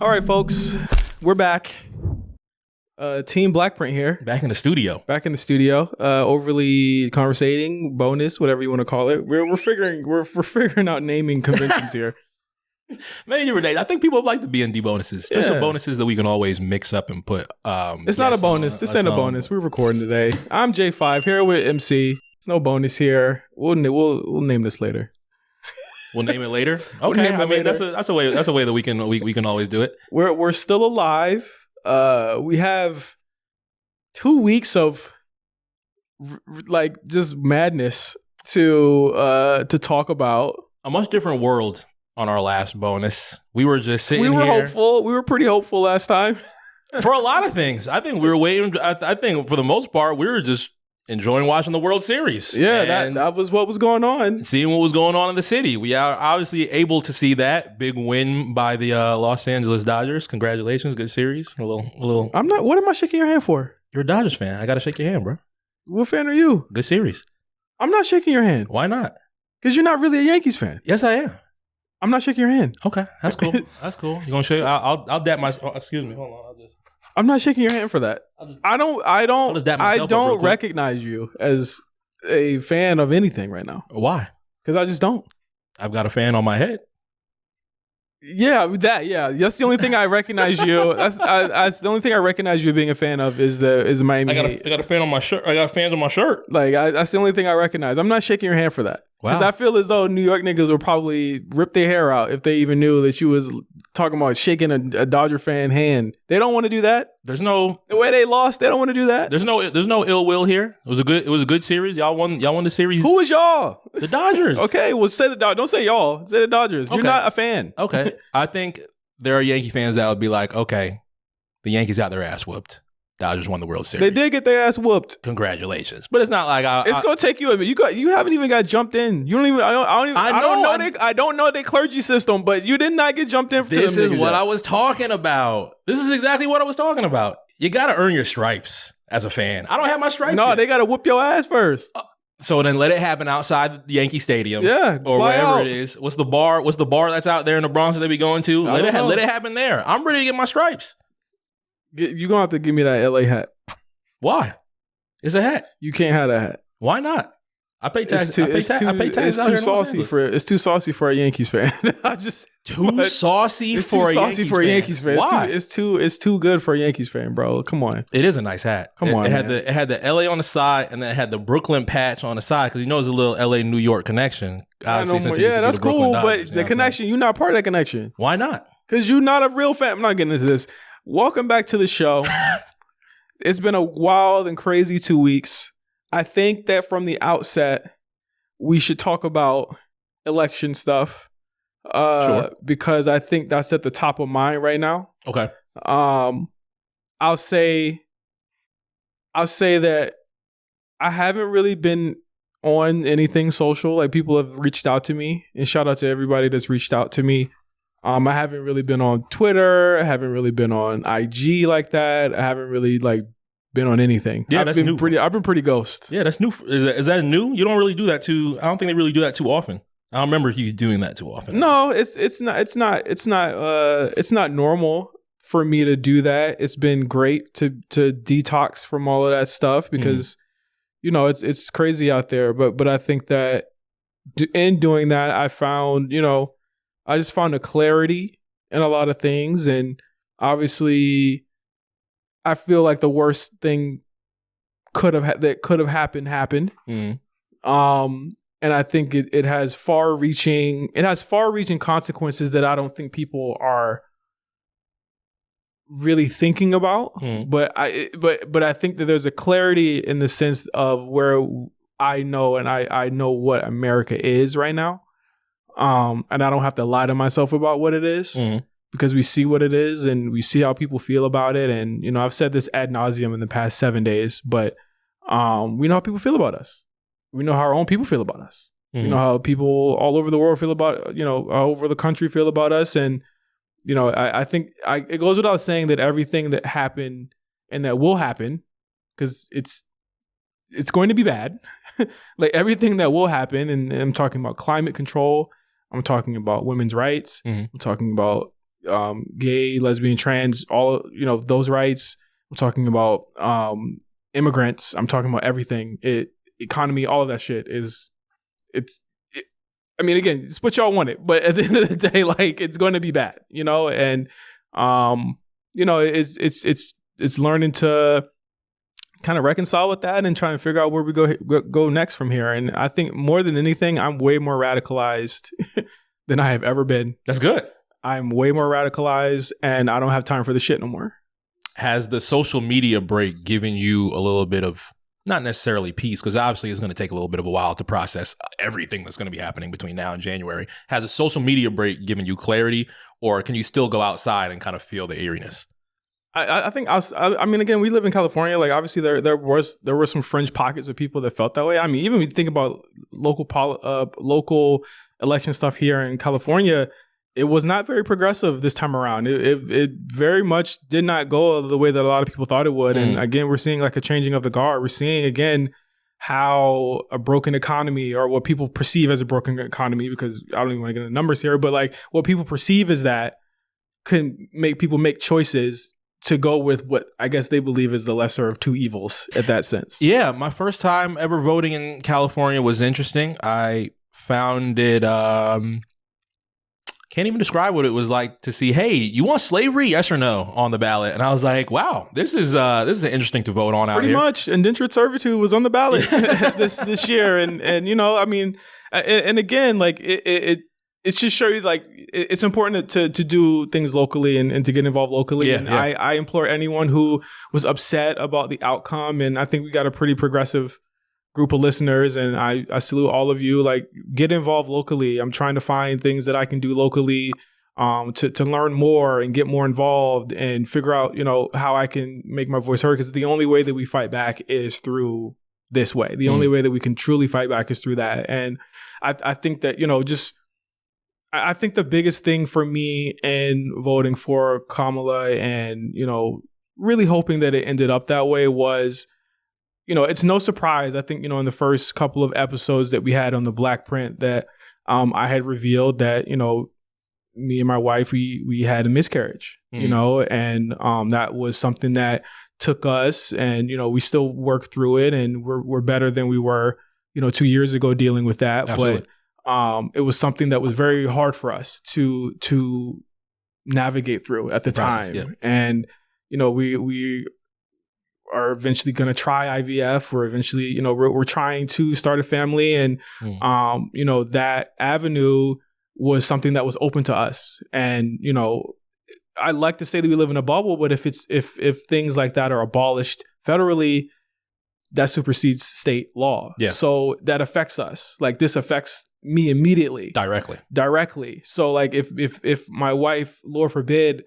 All right, folks, we're back. Team Blackprint here. Back in the studio. Overly conversating, bonus, whatever you want to call it. We're figuring out naming conventions here. Many different days. I think people like the BND bonuses. Just some bonuses that we can always mix up and put. It's not a bonus. This ain't a bonus. We're recording today. I'm J5 here with MC. There's no bonus here. We'll name this later. We'll name it later. Okay, that's a way that we can always do it. We're still alive. We have 2 weeks of like just madness to talk about. A much different world on our last bonus. We were just sitting here. We were hopeful. We were pretty hopeful last time. For a lot of things. I think we were waiting. I think for the most part, we were just enjoying watching the World Series. Yeah, that was what was going on. Seeing what was going on in the city. We are obviously able to see that. Big win by the Los Angeles Dodgers. Congratulations. Good series. A little. I'm not. What am I shaking your hand for? You're a Dodgers fan. I got to shake your hand, bro. What fan are you? Good series. I'm not shaking your hand. Why not? Because you're not really a Yankees fan. Yes, I am. I'm not shaking your hand. Okay, that's cool. That's cool. You gonna shake? I'll dap my. Oh, excuse me. Hold on. I'm not shaking your hand for that. I don't recognize you as a fan of anything right now. Why? Because I just don't. I've got a fan on my head. Yeah, that's the only thing I recognize you. That's the only thing I recognize you being a fan of is Miami. I got a fan on my shirt. I got fans on my shirt. Like that's the only thing I recognize. I'm not shaking your hand for that. Because I feel as though New York niggas would probably rip their hair out if they even knew that you was talking about shaking a Dodger fan hand. They don't want to do that. There's no the way they lost. They don't want to do that. There's no ill will here. It was a good series. Y'all won the series. Who was y'all? The Dodgers. Okay, well say the Dodgers. Don't say y'all. Say the Dodgers. You're not a fan. Okay, I think there are Yankee fans that would be like, okay, the Yankees got their ass whooped. Dodgers won the World Series. They did get their ass whooped. Congratulations. But it's not like it's gonna take you a minute. You haven't even got jumped in. You don't even. I don't know their clergy system, but you did not get jumped in. This is what I was talking about. This is exactly what I was talking about. You got to earn your stripes as a fan. I don't have my stripes. No, yet. They got to whoop your ass first. So then let it happen outside the Yankee Stadium. Yeah, or wherever it is. What's the bar that's out there in the Bronx that they be going to? Let it happen there. I'm ready to get my stripes. You're gonna have to give me that LA hat. Why? It's a hat. You can't have that hat. Why not? I pay taxes. It's too saucy for a Yankees fan. Too saucy for a Yankees fan. Why? It's too good for a Yankees fan, bro. Come on. It is a nice hat. It had the LA on the side, and then it had the Brooklyn patch on the side because there's a little LA New York connection. That's cool. But the connection, you're not part of that connection. Why not? Because you're not a real fan. I'm not getting into this. Welcome back to the show. It's been a wild and crazy 2 weeks. I think that from the outset, we should talk about election stuff. Sure. Because I think that's at the top of mind right now. Okay. I'll say that I haven't really been on anything social. Like people have reached out to me, and shout out to everybody that's reached out to me. I haven't really been on Twitter. I haven't really been on IG like that. I haven't really been on anything. Yeah, that's new. I've been pretty ghost. Yeah, that's new. Is that new? You don't really do that I don't think they really do that too often. I don't remember you doing that too often. No, it's not normal for me to do that. It's been great to detox from all of that stuff because it's crazy out there. But I think that in doing that, I found I just found a clarity in a lot of things, and obviously, I feel like the worst thing that could have happened. And I think it has far-reaching consequences that I don't think people are really thinking about. But I think that there's a clarity in the sense of where I know what America is right now. And I don't have to lie to myself about what it is because we see what it is and we see how people feel about it. And, I've said this ad nauseum in the past 7 days, but we know how people feel about us. We know how our own people feel about us. We know how people all over the world feel about, all over the country feel about us. And, I think it goes without saying that everything that happened and that will happen, because it's going to be bad, like everything that will happen. And I'm talking about climate control. I'm talking about women's rights. I'm talking about gay, lesbian, trans, all, those rights. I'm talking about immigrants. I'm talking about everything. Economy, all of that shit I mean, again, it's what y'all want it, but at the end of the day, like, it's going to be bad, and it's learning to kind of reconcile with that and trying to figure out where we go next from here. And I think more than anything, I'm way more radicalized than I have ever been. That's good. I'm way more radicalized, and I don't have time for the shit no more. Has the social media break given you a little bit of, not necessarily peace, because obviously it's going to take a little bit of a while to process everything that's going to be happening between now and January. Has a social media break given you clarity, or can you still go outside and kind of feel the eeriness? I think I mean, again, we live in California. Like, obviously there were some fringe pockets of people that felt that way. I mean, even when you think about local election stuff here in California, it was not very progressive this time around. It very much did not go the way that a lot of people thought it would. And again, we're seeing like a changing of the guard. We're seeing again how a broken economy, or what people perceive as a broken economy, because I don't even want to get into numbers here, but like what people perceive is that can make people make choices to go with what I guess they believe is the lesser of two evils at that sense. Yeah, my first time ever voting in California was interesting. I found it, can't even describe what it was like to see, hey, you want slavery? Yes or no on the ballot. And I was like, wow, this is interesting to vote on out here. Pretty much. Indentured servitude was on the ballot this year. And I mean, and again, like it's just show you, like, it's important to do things locally and to get involved locally. I implore anyone who was upset about the outcome, and I think we got a pretty progressive group of listeners, and I salute all of you, like, get involved locally. I'm trying to find things that I can do locally to learn more and get more involved and figure out, how I can make my voice heard, because the only way that we fight back is through this way. The only way that we can truly fight back is through that. And I think that, I think the biggest thing for me in voting for Kamala and, really hoping that it ended up that way was, it's no surprise. I think, in the first couple of episodes that we had on the Black Print that I had revealed that, me and my wife, we had a miscarriage, and that was something that took us, and, we still work through it, and we're better than we were, 2 years ago dealing with that. Absolutely. But it was something that was very hard for us to navigate through at the time. Yeah. And, we are eventually going to try IVF. We're eventually, we're trying to start a family. And, that avenue was something that was open to us. And, I like to say that we live in a bubble, but if things like that are abolished federally, that supersedes state law. Yeah. So that affects us. Like, this affects me immediately. Directly. So, like, if my wife, Lord forbid,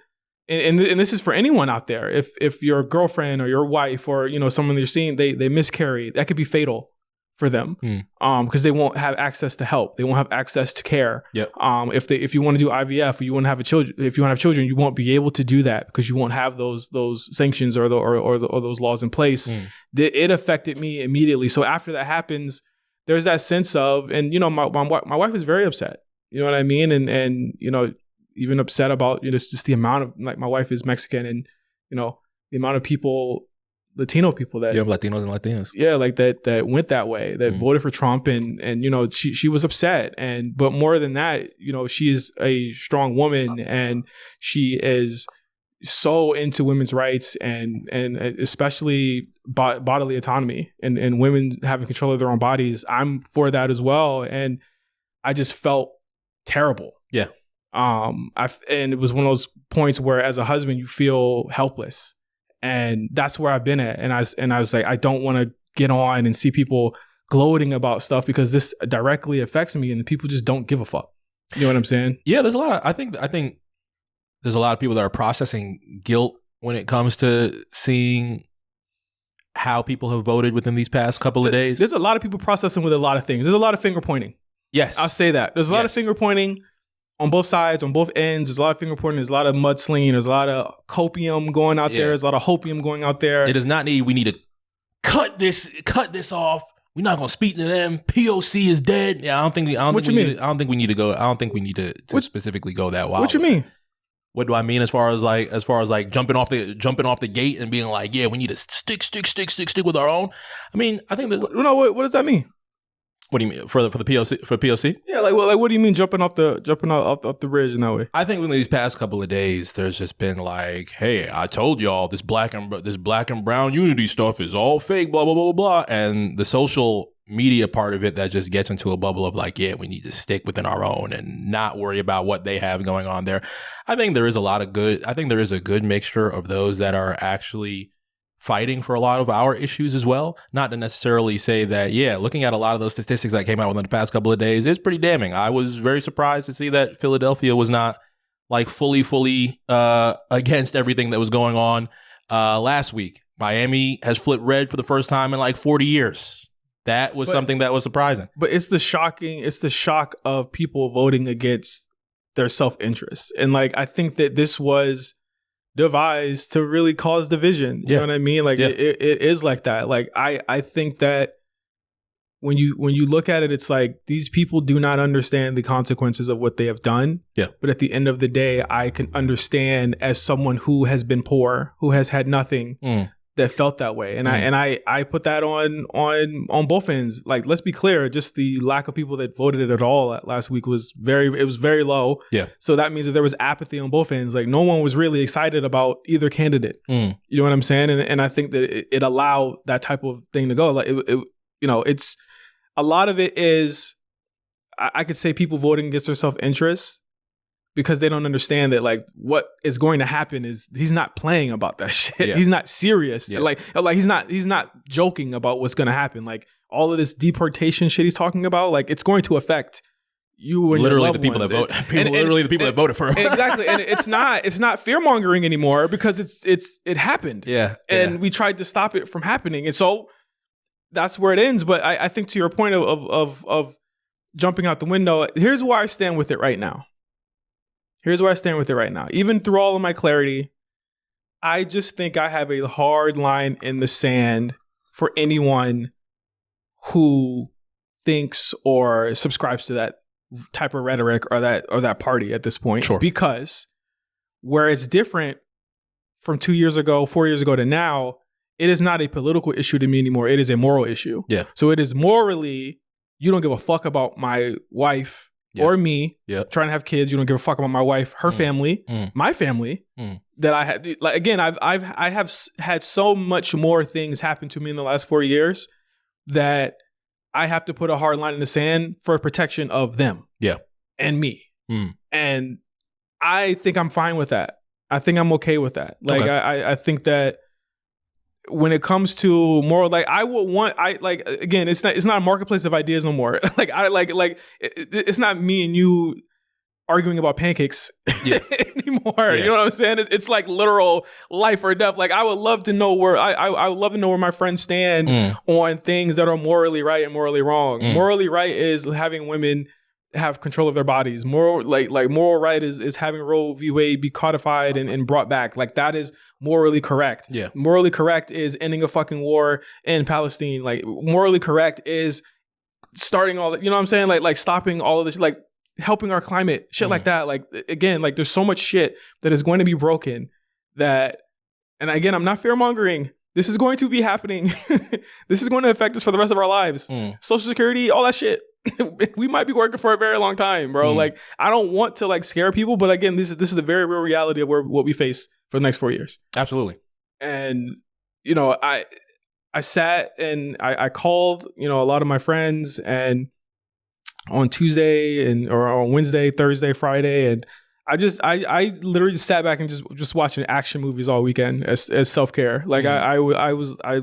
and this is for anyone out there, if your girlfriend or your wife or, someone you're seeing, they miscarry, that could be fatal for them. Because they won't have access to help. They won't have access to care. Yep. If you want to do IVF or you want to have if you want to have children, you won't be able to do that because you won't have those sanctions or those laws in place. It affected me immediately. So after that happens, there's that sense of, and my wife is very upset. You know what I mean? And even upset about just the amount of, like, my wife is Mexican, and the amount of people, Latino people that Latinos and Latinas, like that went that way, that voted for Trump, and she was upset, but more than that, she is a strong woman, and she is so into women's rights and especially bodily autonomy and women having control of their own bodies. I'm for that as well, and I just felt terrible. Yeah. And it was one of those points where, as a husband, you feel helpless, and that's where I've been at. And I was like, I don't want to get on and see people gloating about stuff, because this directly affects me, and people just don't give a fuck. You know what I'm saying? Yeah, there's a lot of, I think there's a lot of people that are processing guilt when it comes to seeing how people have voted within these past couple of days. There's a lot of people processing with a lot of things. There's a lot of finger pointing. Yes. I'll say that. There's a lot of finger pointing on both sides, on both ends. There's a lot of finger pointing. There's a lot of mudslinging. There's a lot of copium going out there. There's a lot of hopium going out there. It does not need, we need to cut this off. We're not going to speak to them. POC is dead. Yeah, I don't think we need to go. I don't think we need to specifically go that wild. What you mean? What do I mean as far as like jumping off the gate and being like, yeah, we need to stick with our own? I mean, I think that what does that mean? What do you mean for the POC? Yeah, what do you mean jumping off the bridge in that way? I think in these past couple of days, there's just been like, hey, I told y'all this black and brown unity stuff is all fake, blah blah blah blah, and the social media part of it that just gets into a bubble of like, yeah, we need to stick within our own and not worry about what they have going on there. I think there is a good mixture of those that are actually fighting for a lot of our issues as well. Not to necessarily say that, yeah, looking at a lot of those statistics that came out within the past couple of days, it's pretty damning. I was very surprised to see that Philadelphia was not like fully against everything that was going on last week. Miami has flipped red for the first time in like 40 years. That was something that was surprising. But it's the shock of people voting against their self-interest. And like, I think that this was devised to really cause division. You know what I mean? Like it is like that. Like I think that when you look at it, it's like these people do not understand the consequences of what they have done. Yeah. But at the end of the day, I can understand as someone who has been poor, who has had nothing, that felt that way. And I put that on both ends. Like, let's be clear, just the lack of people that voted it at all last week was very low. Yeah. So that means that there was apathy on both ends. Like, no one was really excited about either candidate. You know what I'm saying? And I think that it allowed that type of thing to go. Like, it's a lot of it is, I could say people voting against their self-interest because they don't understand that, like, what is going to happen is he's not playing about that shit. Yeah. He's not serious. Yeah. Like he's not joking about what's going to happen. Like, all of this deportation shit he's talking about, like, it's going to affect you and literally your the people ones. That vote. The people that voted for him. Exactly. And it's not fear mongering anymore because it happened. Yeah. And we tried to stop it from happening. And so that's where it ends. But I think to your point of jumping out the window, here's where I stand with it right now. Even through all of my clarity, I just think I have a hard line in the sand for anyone who thinks or subscribes to that type of rhetoric or that party at this point. Sure. Because where it's different from 2 years ago, 4 years ago to now, it is not a political issue to me anymore. It is a moral issue. Yeah. So it is morally, you don't give a fuck about my wife or me trying to have kids. You don't give a fuck about my wife, her family, my family. That I had, like, again, I have had so much more things happen to me in the last 4 years that I have to put a hard line in the sand for protection of them. Yeah. And me. And I think I'm fine with that. I think I'm okay with that. Like, okay. I think that when it comes to moral, like, again, it's not a marketplace of ideas no more. It's not me and you arguing about pancakes anymore. Yeah. You know what I'm saying? It's like literal life or death. Like, I would love to know where I would love to know where my friends stand on things that are morally right and morally wrong. Morally right is having women have control of their bodies. Moral right is having Roe v. Wade be codified and brought back. Like, that is morally correct. Yeah. Morally correct is ending a fucking war in Palestine. Like, morally correct is starting all that, you know what I'm saying? Like stopping all of this, like helping our climate, shit like that. Like, again, like, there's so much shit that is going to be broken that, and again, I'm not fear mongering. This is going to be happening. This is going to affect us for the rest of our lives. Social Security, all that shit. We might be working for a very long time, bro. Like, I don't want to, like, scare people, but again, this is the very real reality of what we face for the next 4 years. Absolutely. And, you know, I sat and I called, you know, a lot of my friends, and on Tuesday or on Wednesday, Thursday, Friday, and I literally just sat back and just watching action movies all weekend as self-care. Like, I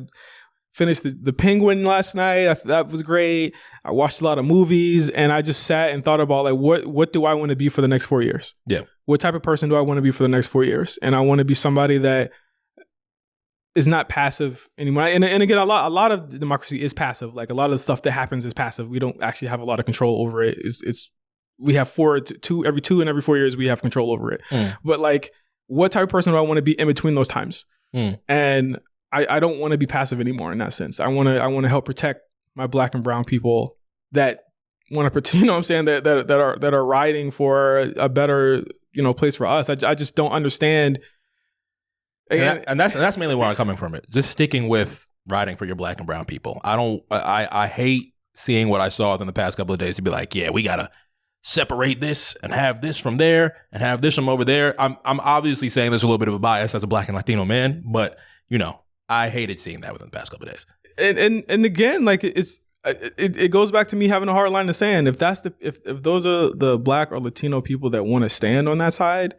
finished the Penguin last night. That was great. I watched a lot of movies, and I just sat and thought about, like, what do I want to be for the next 4 years? Yeah. What type of person do I want to be for the next 4 years? And I want to be somebody that is not passive anymore. And again, a lot of democracy is passive. Like, a lot of the stuff that happens is passive. We don't actually have a lot of control over it. We have every 2 and every 4 years we have control over it. But, like, what type of person do I want to be in between those times? And I don't want to be passive anymore in that sense. I want to help protect my Black and brown people that want to protect, you know what I'm saying, that are riding for a better place for us. I just don't understand. And that's mainly where I'm coming from. It just sticking with riding for your black and brown people. I hate seeing what I saw within the past couple of days to be like, yeah, we gotta separate this and have this from there and have this from over there. I'm obviously saying there's a little bit of a bias as a black and Latino man, but I hated seeing that within the past couple of days. And again, like it goes back to me having a hard line to sand. If those are the black or Latino people that want to stand on that side,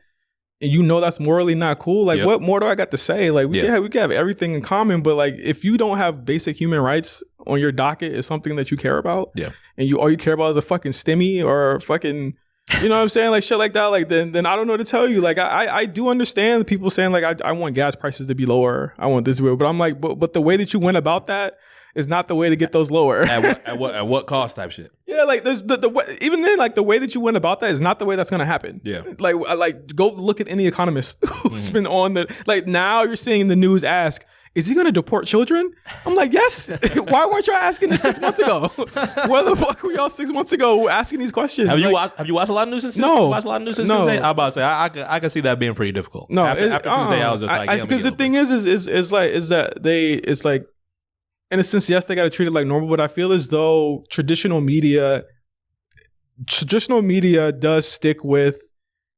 and that's morally not cool, like what more do I got to say? Like we can have everything in common, but like if you don't have basic human rights on your docket is something that you care about, and all you care about is a fucking stimmy or fucking, you know what I'm saying, like shit like that, like then I don't know what to tell you. Like I do understand people saying like I want gas prices to be lower, I want this to be, but I'm like, but the way that you went about that is not the way to get those lower. At what cost type shit? Yeah, like there's even then, like the way that you went about that is not the way that's gonna happen. Yeah, like go look at any economist who's been on the, like now you're seeing the news ask, is he gonna deport children? I'm like, yes. Why weren't y'all asking this 6 months ago? Where the fuck were y'all 6 months ago asking these questions? Have you watched a lot of news since? No. Watched a lot of news since Tuesday? I'm about to say I can see that being pretty difficult. No, after Tuesday, I was just like, because the thing is it's like, in a sense, yes, they got to treat it like normal, but I feel as though traditional media does stick with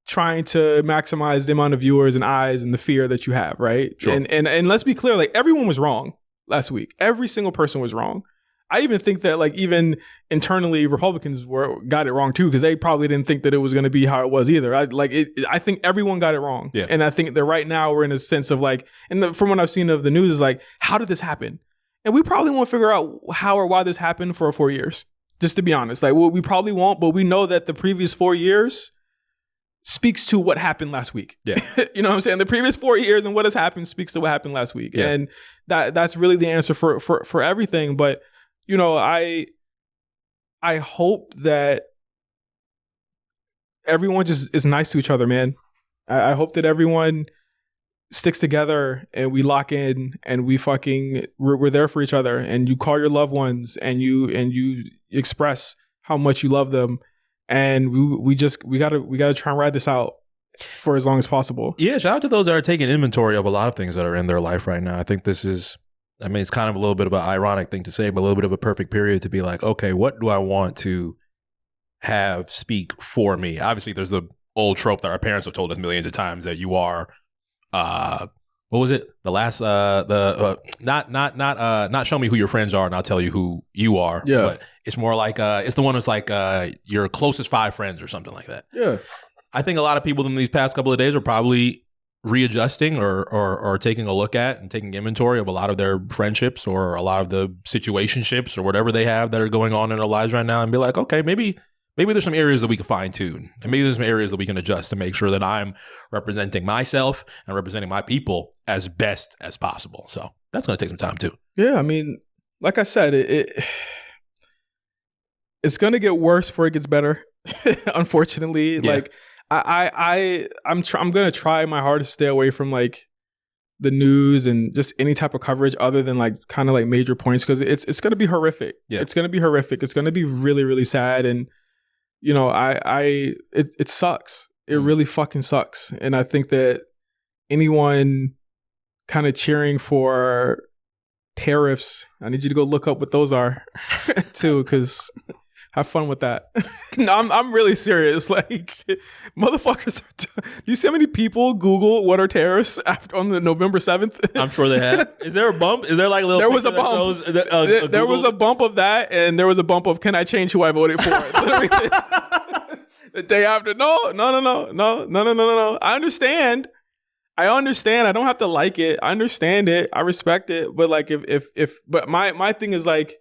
trying to maximize the amount of viewers and eyes and the fear that you have, right? Sure. And let's be clear, like everyone was wrong last week. Every single person was wrong. I even think that like even internally Republicans got it wrong too, because they probably didn't think that it was going to be how it was either. I think everyone got it wrong. Yeah. And I think that right now we're in a sense of like, from what I've seen of the news is like, how did this happen? And we probably won't figure out how or why this happened for 4 years, just to be honest. Like, well, we probably won't, but we know that the previous 4 years speaks to what happened last week. Yeah. You know what I'm saying? The previous 4 years and what has happened speaks to what happened last week. Yeah. And that's really the answer for everything. But, I hope that everyone just is nice to each other, man. I hope that everyone sticks together and we lock in and we're there for each other, and you call your loved ones and you express how much you love them, and we gotta try and ride this out for as long as possible. Yeah, shout out to those that are taking inventory of a lot of things that are in their life right now. I think this is, it's kind of a little bit of an ironic thing to say, but a little bit of a perfect period to be like, okay, what do I want to have speak for me? Obviously there's the old trope that our parents have told us millions of times that you are what was it? The last not show me who your friends are and I'll tell you who you are. Yeah. But it's more like it's the one that's like your closest 5 friends or something like that. Yeah. I think a lot of people in these past couple of days are probably readjusting or taking a look at and taking inventory of a lot of their friendships or a lot of the situationships or whatever they have that are going on in their lives right now, and be like, okay, maybe there's some areas that we can fine tune, and maybe there's some areas that we can adjust to make sure that I'm representing myself and representing my people as best as possible. So that's going to take some time too. Yeah. Like I said, it's going to get worse before it gets better. Unfortunately, Yeah. like I'm going to try my hardest to stay away from like the news and just any type of coverage other than like kind of like major points, because it's going to be horrific. Yeah. It's going to be horrific. It's going to be really, really sad. And it sucks. It really fucking sucks. And I think that anyone kind of cheering for tariffs, I need you to go look up what those are too, because have fun with that. No, I'm really serious. Like, motherfuckers. Do you see how many people Google what are tariffs on the November 7th? I'm sure they had. Is there a bump? Is there like a little? There was a bump. Shows, there was a bump of that, and there was a bump of can I change who I voted for? Literally, the day after. No. I understand. I don't have to like it. I understand it. I respect it. But like, but my thing is like,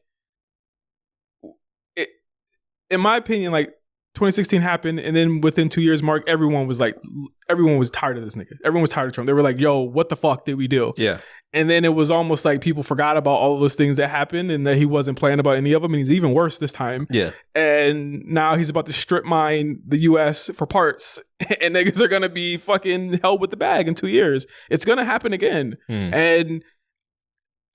in my opinion, like 2016 happened, and then within 2 years, Mark, everyone was tired of this nigga. Everyone was tired of Trump. They were like, yo, what the fuck did we do? Yeah. And then it was almost like people forgot about all of those things that happened and that he wasn't playing about any of them. And he's even worse this time. Yeah. And now he's about to strip mine the US for parts, and niggas are going to be fucking held with the bag in 2 years. It's going to happen again. And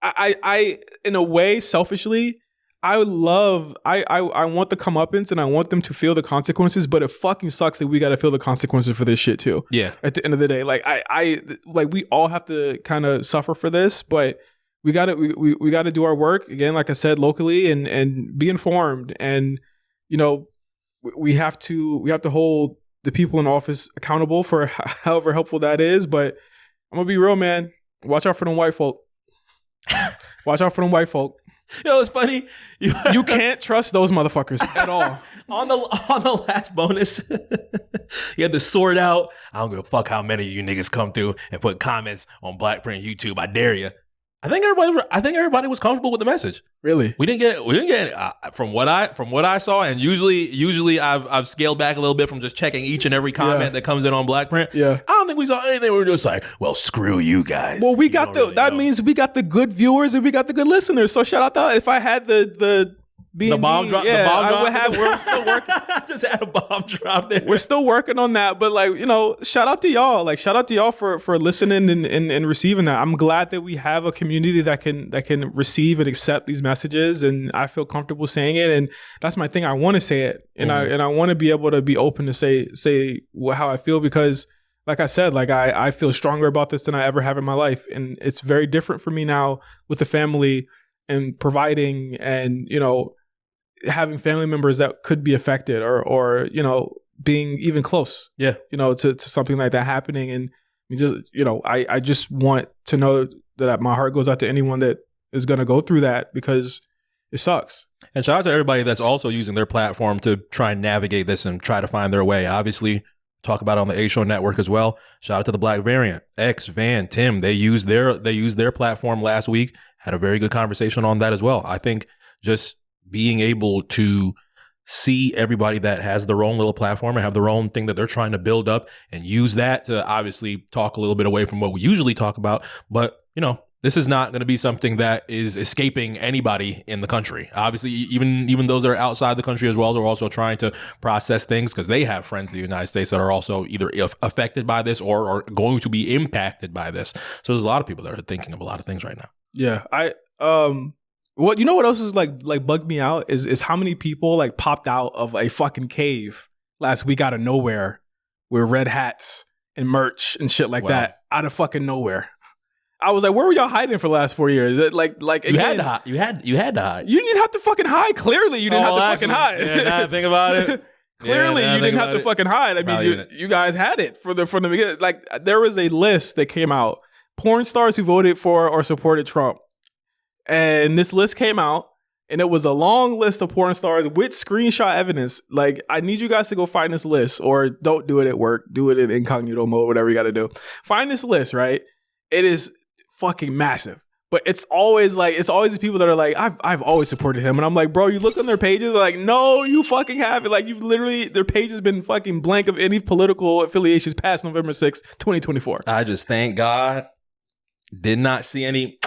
I in a way, selfishly, I want the comeuppance and I want them to feel the consequences, but it fucking sucks that we got to feel the consequences for this shit too. Yeah. At the end of the day, like I like we all have to kind of suffer for this, but we got to we got to do our work again, like I said, locally and be informed, and you know we have to hold the people in office accountable for however helpful that is. But I'm gonna be real, man. Watch out for them white folk. Watch out for them white folk. Yo, it's funny. You can't trust those motherfuckers at all. On the last bonus, you had to sort out. I don't give a fuck how many of you niggas come through and put comments on Black Print YouTube. I dare you. I think everybody was comfortable with the message. Really? We didn't get from what I saw, and usually I've scaled back a little bit from just checking each and every comment that comes in on Black Print. Yeah. I don't think we saw anything. We were just like, well, screw you guys. Well, that means we got the good viewers and we got the good listeners. So shout out to if I had the BND, the bomb drop. Yeah, the bomb drop. I would have. We're still working. I just had a bomb drop there. We're still working on that, but like, you know, shout out to y'all. Like, shout out to y'all for listening and receiving that. I'm glad that we have a community that can receive and accept these messages, and I feel comfortable saying it. And that's my thing. I want to say it, and I want to be able to be open to say how I feel, because, like I said, like I feel stronger about this than I ever have in my life, and it's very different for me now with the family and providing, and you know, having family members that could be affected or you know, being even close, you know, to something like that happening. And just, you know, I just want to know that my heart goes out to anyone that is going to go through that, because it sucks. And shout out to everybody that's also using their platform to try and navigate this and try to find their way. Obviously, talk about it on the A Show Network as well. Shout out to the Black Variant, X, Van, Tim. They used their platform last week. Had a very good conversation on that as well. I think just being able to see everybody that has their own little platform and have their own thing that they're trying to build up, and use that to obviously talk a little bit away from what we usually talk about. But, you know, this is not going to be something that is escaping anybody in the country. Obviously, even those that are outside the country as well are also trying to process things, because they have friends in the United States that are also either affected by this or are going to be impacted by this. So there's a lot of people that are thinking of a lot of things right now. Yeah. What, you know what else is like bugged me out is how many people like popped out of a fucking cave last week out of nowhere with red hats and merch and shit like that out of fucking nowhere. I was like, where were y'all hiding for the last 4 years? Like you had to hide. You had to hide. You didn't have to fucking hide. Clearly, you didn't have to fucking hide. Yeah, now I think about it. Clearly, you didn't have to fucking hide. I mean, you guys had it from the beginning. Like, there was a list that came out, porn stars who voted for or supported Trump. And this list came out, and it was a long list of porn stars with screenshot evidence. Like, I need you guys to go find this list, or don't do it at work. Do it in incognito mode, whatever you got to do. Find this list, right? It is fucking massive. But it's always the people that are like, I've always supported him. And I'm like, bro, you look on their pages, like, no, you fucking haven't. Like, you've literally, their page has been fucking blank of any political affiliations past November 6th, 2024. I just thank God did not see any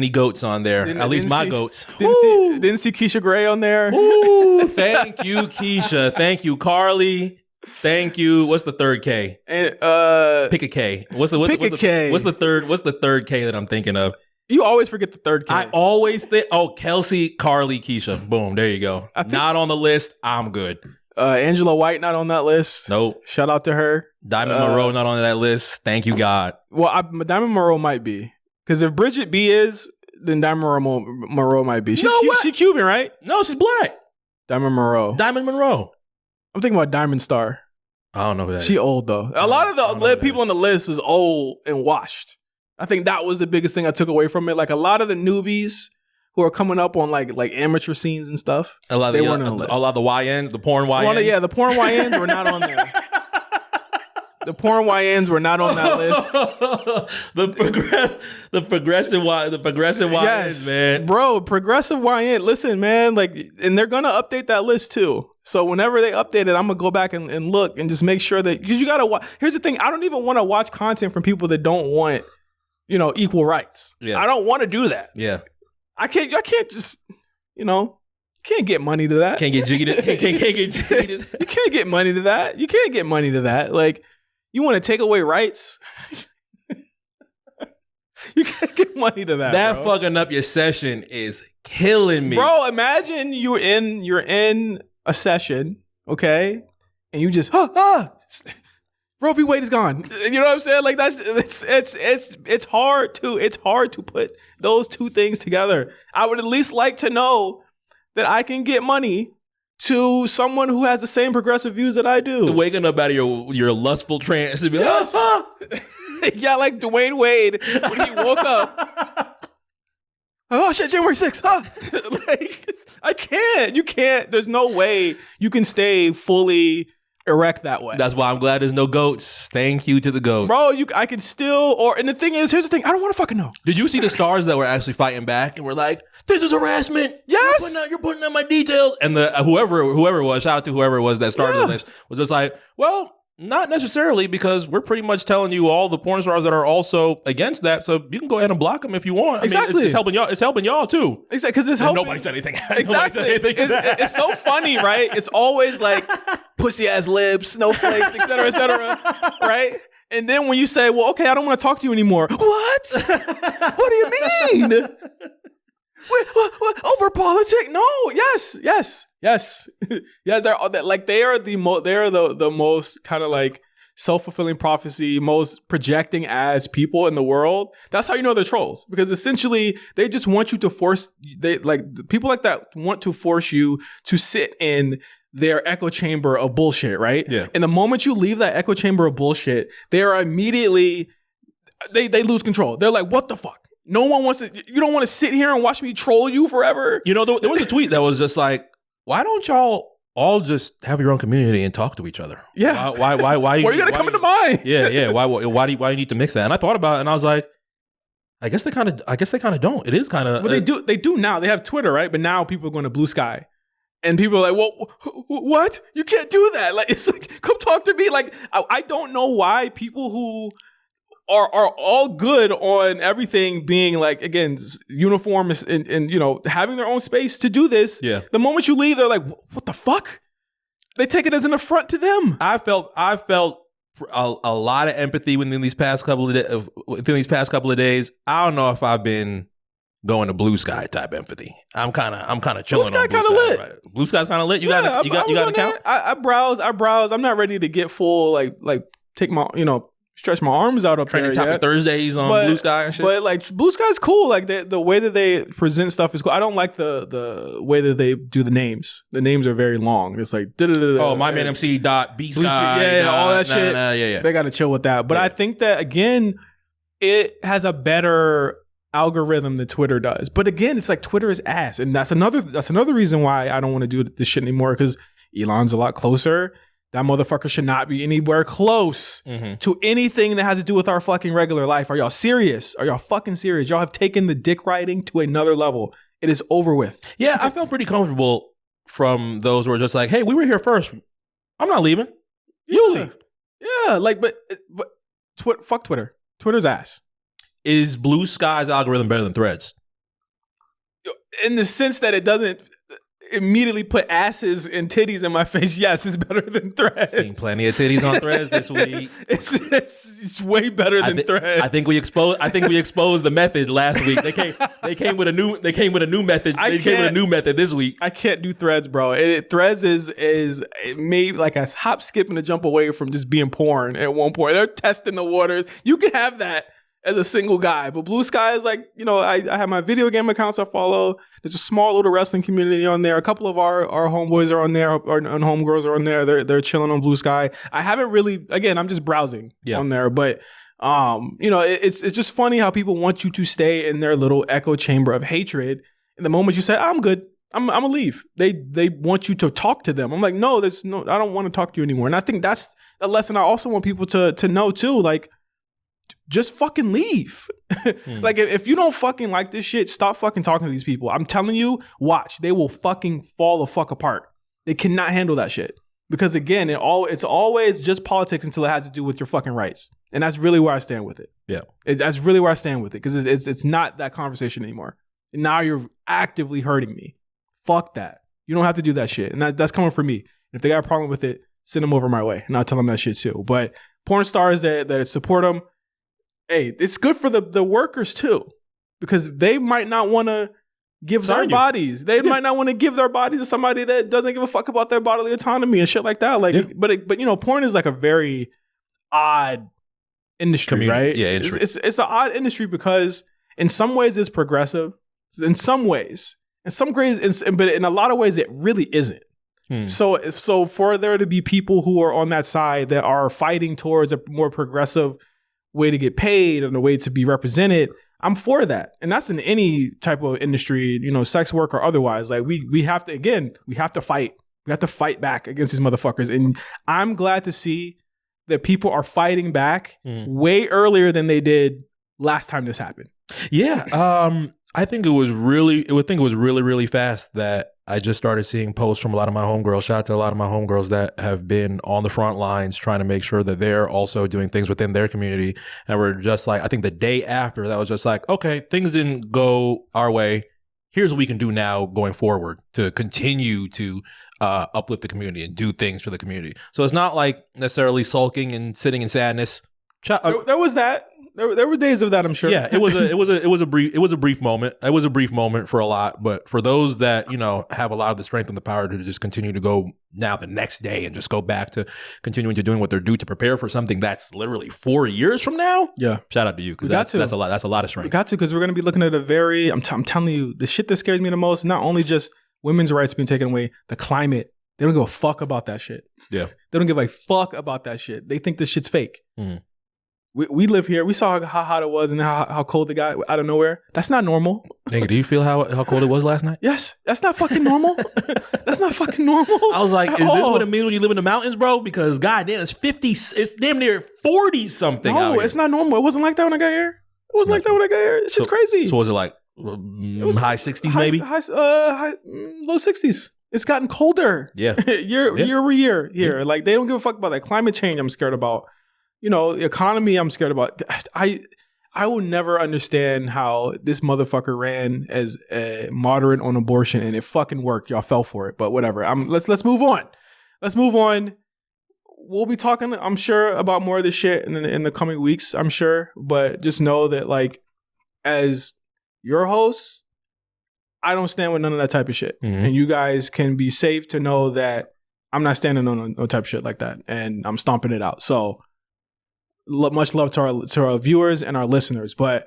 goats on there. At least my goats. Didn't see Keisha Gray on there. Ooh, thank you, Keisha. Thank you, Carly. Thank you. What's the third K? Pick a K. What's the third K that I'm thinking of? You always forget the third K. I always think, Kelsey, Carly, Keisha. Boom, there you go. Not on the list. I'm good. Angela White not on that list. Nope. Shout out to her. Diamond Monroe not on that list. Thank you, God. Well, Diamond Monroe might be. Because if Bridget B is, then Diamond Monroe might be. She's Cuban, right? No, she's black. Diamond Monroe. I'm thinking about Diamond Star. I don't know who that is. She old, though. A lot of the people on the list is old and washed. I think that was the biggest thing I took away from it. Like, a lot of the newbies who are coming up on like amateur scenes and stuff, they weren't on the list. A lot of the YNs, the porn YNs. The porn YNs were not on there. The porn YNs were not on that list. the progressive YNs, man. Bro, progressive YN. Listen, man, like, and they're gonna update that list too. So whenever they update it, I'm gonna go back and look and just make sure that, because you gotta watch. Here's the thing: I don't even want to watch content from people that don't want, equal rights. Yeah. I don't want to do that. Yeah. I can't just, can't get money to that. Can't get jiggy. Can't get jiggy. You can't get money to that. You can't get money to that. Like, you want to take away rights? You can't get money to that. That fucking up your session is killing me. Bro, imagine you're in a session, okay? And you just, Roe v. Wade is gone. You know what I'm saying? Like it's hard to put those two things together. I would at least like to know that I can get money to someone who has the same progressive views that I do. Waking up out of your lustful trance and be like, yes. Yeah, like Dwayne Wade when he woke up. Oh shit, January 6th. Huh? Like, I can't. You can't. There's no way you can stay fully erect that way. That's why I'm glad there's no goats. Thank you to the goats. Bro, I can still, and the thing is, here's the thing, I don't want to fucking know. Did you see the stars that were actually fighting back and were like, this is harassment? Yes. You're putting out my details. And the whoever it was, shout out to whoever it was that started this, was just like, well, not necessarily, because we're pretty much telling you all the porn stars that are also against that, so you can go ahead and block them if you want. Exactly. I mean, it's helping y'all too. Exactly, because it's helping. Nobody said anything. Exactly. It's so funny, right? It's always like pussy ass lips, snowflakes, et cetera, right? And then when you say, well, okay, I don't want to talk to you anymore. What? What do you mean? What? Over politics? No. Yes. Yeah, they are the most kind of like self-fulfilling prophecy, most projecting as people in the world. That's how you know they're trolls, because essentially they just want you to people like that want to force you to sit in their echo chamber of bullshit, right? Yeah. And the moment you leave that echo chamber of bullshit, they are immediately they lose control. They're like, what the fuck? No one wants to. You don't want to sit here and watch me troll you forever. You know, there was a tweet that was just like, why don't y'all all just have your own community and talk to each other? Yeah. Why are you gonna come into mine? Yeah. Why do you need to mix that? And I thought about it, and I was like, I guess they kind of don't. It is kind of. Well, they do now. They have Twitter, right? But now people are going to Blue Sky, and people are like, well, what? You can't do that. Like, it's like, come talk to me. Like, I don't know why people who are all good on everything being like, again, uniform and you know, having their own space to do this. Yeah. The moment you leave, they're like, what the fuck? They take it as an affront to them. I felt a lot of empathy within these past couple of days. I don't know if I've been going to Blue Sky type empathy. I'm kind of chilling. Blue Sky kind of lit. Right? Blue Sky's kind of lit. You got an account? I browse. I'm not ready to get full like take my, you know, stretch my arms out up Training there. Topic Thursdays on Blue Sky and shit. But like Blue Sky's cool. Like the way that they present stuff is cool. I don't like the way that they do the names. The names are very long. It's like mymanmc.bsky. Yeah, all that shit. Yeah. They got to chill with that. But I think that again, it has a better algorithm than Twitter does. But again, it's like Twitter is ass, and that's another reason why I don't want to do this shit anymore, because Elon's a lot closer. That motherfucker should not be anywhere close to anything that has to do with our fucking regular life. Are y'all serious? Are y'all fucking serious? Y'all have taken the dick riding to another level. It is over with. Yeah, I felt pretty comfortable from those who were just like, hey, we were here first. I'm not leaving. You leave. Yeah, like, but fuck Twitter. Twitter's ass. Is Blue Sky's algorithm better than Threads? In the sense that it doesn't immediately put asses and titties in my face. Yes, it's better than Threads. Seen plenty of titties on Threads this week. It's way better than Threads. I think we exposed the method last week. They came with a new method. They came with a new method this week. I can't do Threads, bro. Threads is maybe like a hop, skip, and a jump away from just being porn at one point. They're testing the waters. You can have that as a single guy, but Blue Sky is like, you know, I have my video game accounts I follow. There's a small little wrestling community on there. A couple of our homeboys are on there, and homegirls are on there. They're chilling on Blue Sky. I haven't really, again, I'm just browsing on there, but you know, it's just funny how people want you to stay in their little echo chamber of hatred. And the moment you say, I'm good, I'm gonna leave, they want you to talk to them. I'm like, no, I don't want to talk to you anymore. And I think that's a lesson I also want people to know too. Like, just fucking leave. Like, if you don't fucking like this shit, stop fucking talking to these people. I'm telling you, watch. They will fucking fall the fuck apart. They cannot handle that shit. Because again, it's always just politics until it has to do with your fucking rights. And that's really where I stand with it. Yeah. That's really where I stand with it. Because it's not that conversation anymore. And now you're actively hurting me. Fuck that. You don't have to do that shit. And that's coming from me. If they got a problem with it, send them over my way. And I'll tell them that shit too. But porn stars that support them, hey, it's good for the workers too, because they might not want to give their bodies. They might not want to give their bodies to somebody that doesn't give a fuck about their bodily autonomy and shit like that. Like, but you know, porn is like a very odd industry, right? Yeah, industry. It's an odd industry because in some ways it's progressive. In some ways, but in a lot of ways it really isn't. So for there to be people who are on that side that are fighting towards a more progressive way to get paid and a way to be represented, I'm for that. And that's in any type of industry, you know, sex work or otherwise. Like we have to fight. We have to fight back against these motherfuckers. And I'm glad to see that people are fighting back way earlier than they did last time this happened. Yeah. I think it was really, really fast that I just started seeing posts from a lot of my homegirls. Shout out to a lot of my homegirls that have been on the front lines trying to make sure that they're also doing things within their community. And we're just like, I think the day after that was just like, okay, things didn't go our way. Here's what we can do now going forward to continue to uplift the community and do things for the community. So it's not like necessarily sulking and sitting in sadness. There was that. There were days of that, I'm sure. Yeah, it was a brief moment. It was a brief moment for a lot, but for those that, you know, have a lot of the strength and the power to just continue to go now the next day and just go back to continuing to doing what they're due to prepare for something that's literally 4 years from now. Yeah, shout out to you because that's a lot. That's a lot of strength. We got to because we're going to be looking at a very. I'm telling you, the shit that scares me the most. Not only just women's rights being taken away, the climate. They don't give a fuck about that shit. Yeah, they don't give a fuck about that shit. They think this shit's fake. We live here. We saw how hot it was and how cold it got out of nowhere. That's not normal. Nigga, do you feel how cold it was last night? Yes. That's not fucking normal. That's not fucking normal. I was like, is this what it means when you live in the mountains, bro? Because goddamn, it's damn near 40 something. No, it's not normal. It wasn't like that when I got here. It wasn't like that when I got here. It's just crazy. So was it like high 60s maybe? Low 60s. It's gotten colder. Yeah. year over year here. Like they don't give a fuck about that. Climate change I'm scared about. You know, the economy I'm scared about. I will never understand how this motherfucker ran as a moderate on abortion and it fucking worked. Y'all fell for it, but whatever. Let's move on. Let's move on. We'll be talking, I'm sure, about more of this shit in the coming weeks, I'm sure. But just know that, like, as your host, I don't stand with none of that type of shit. And you guys can be safe to know that I'm not standing on no type of shit like that. And I'm stomping it out. So much love to our viewers and our listeners, but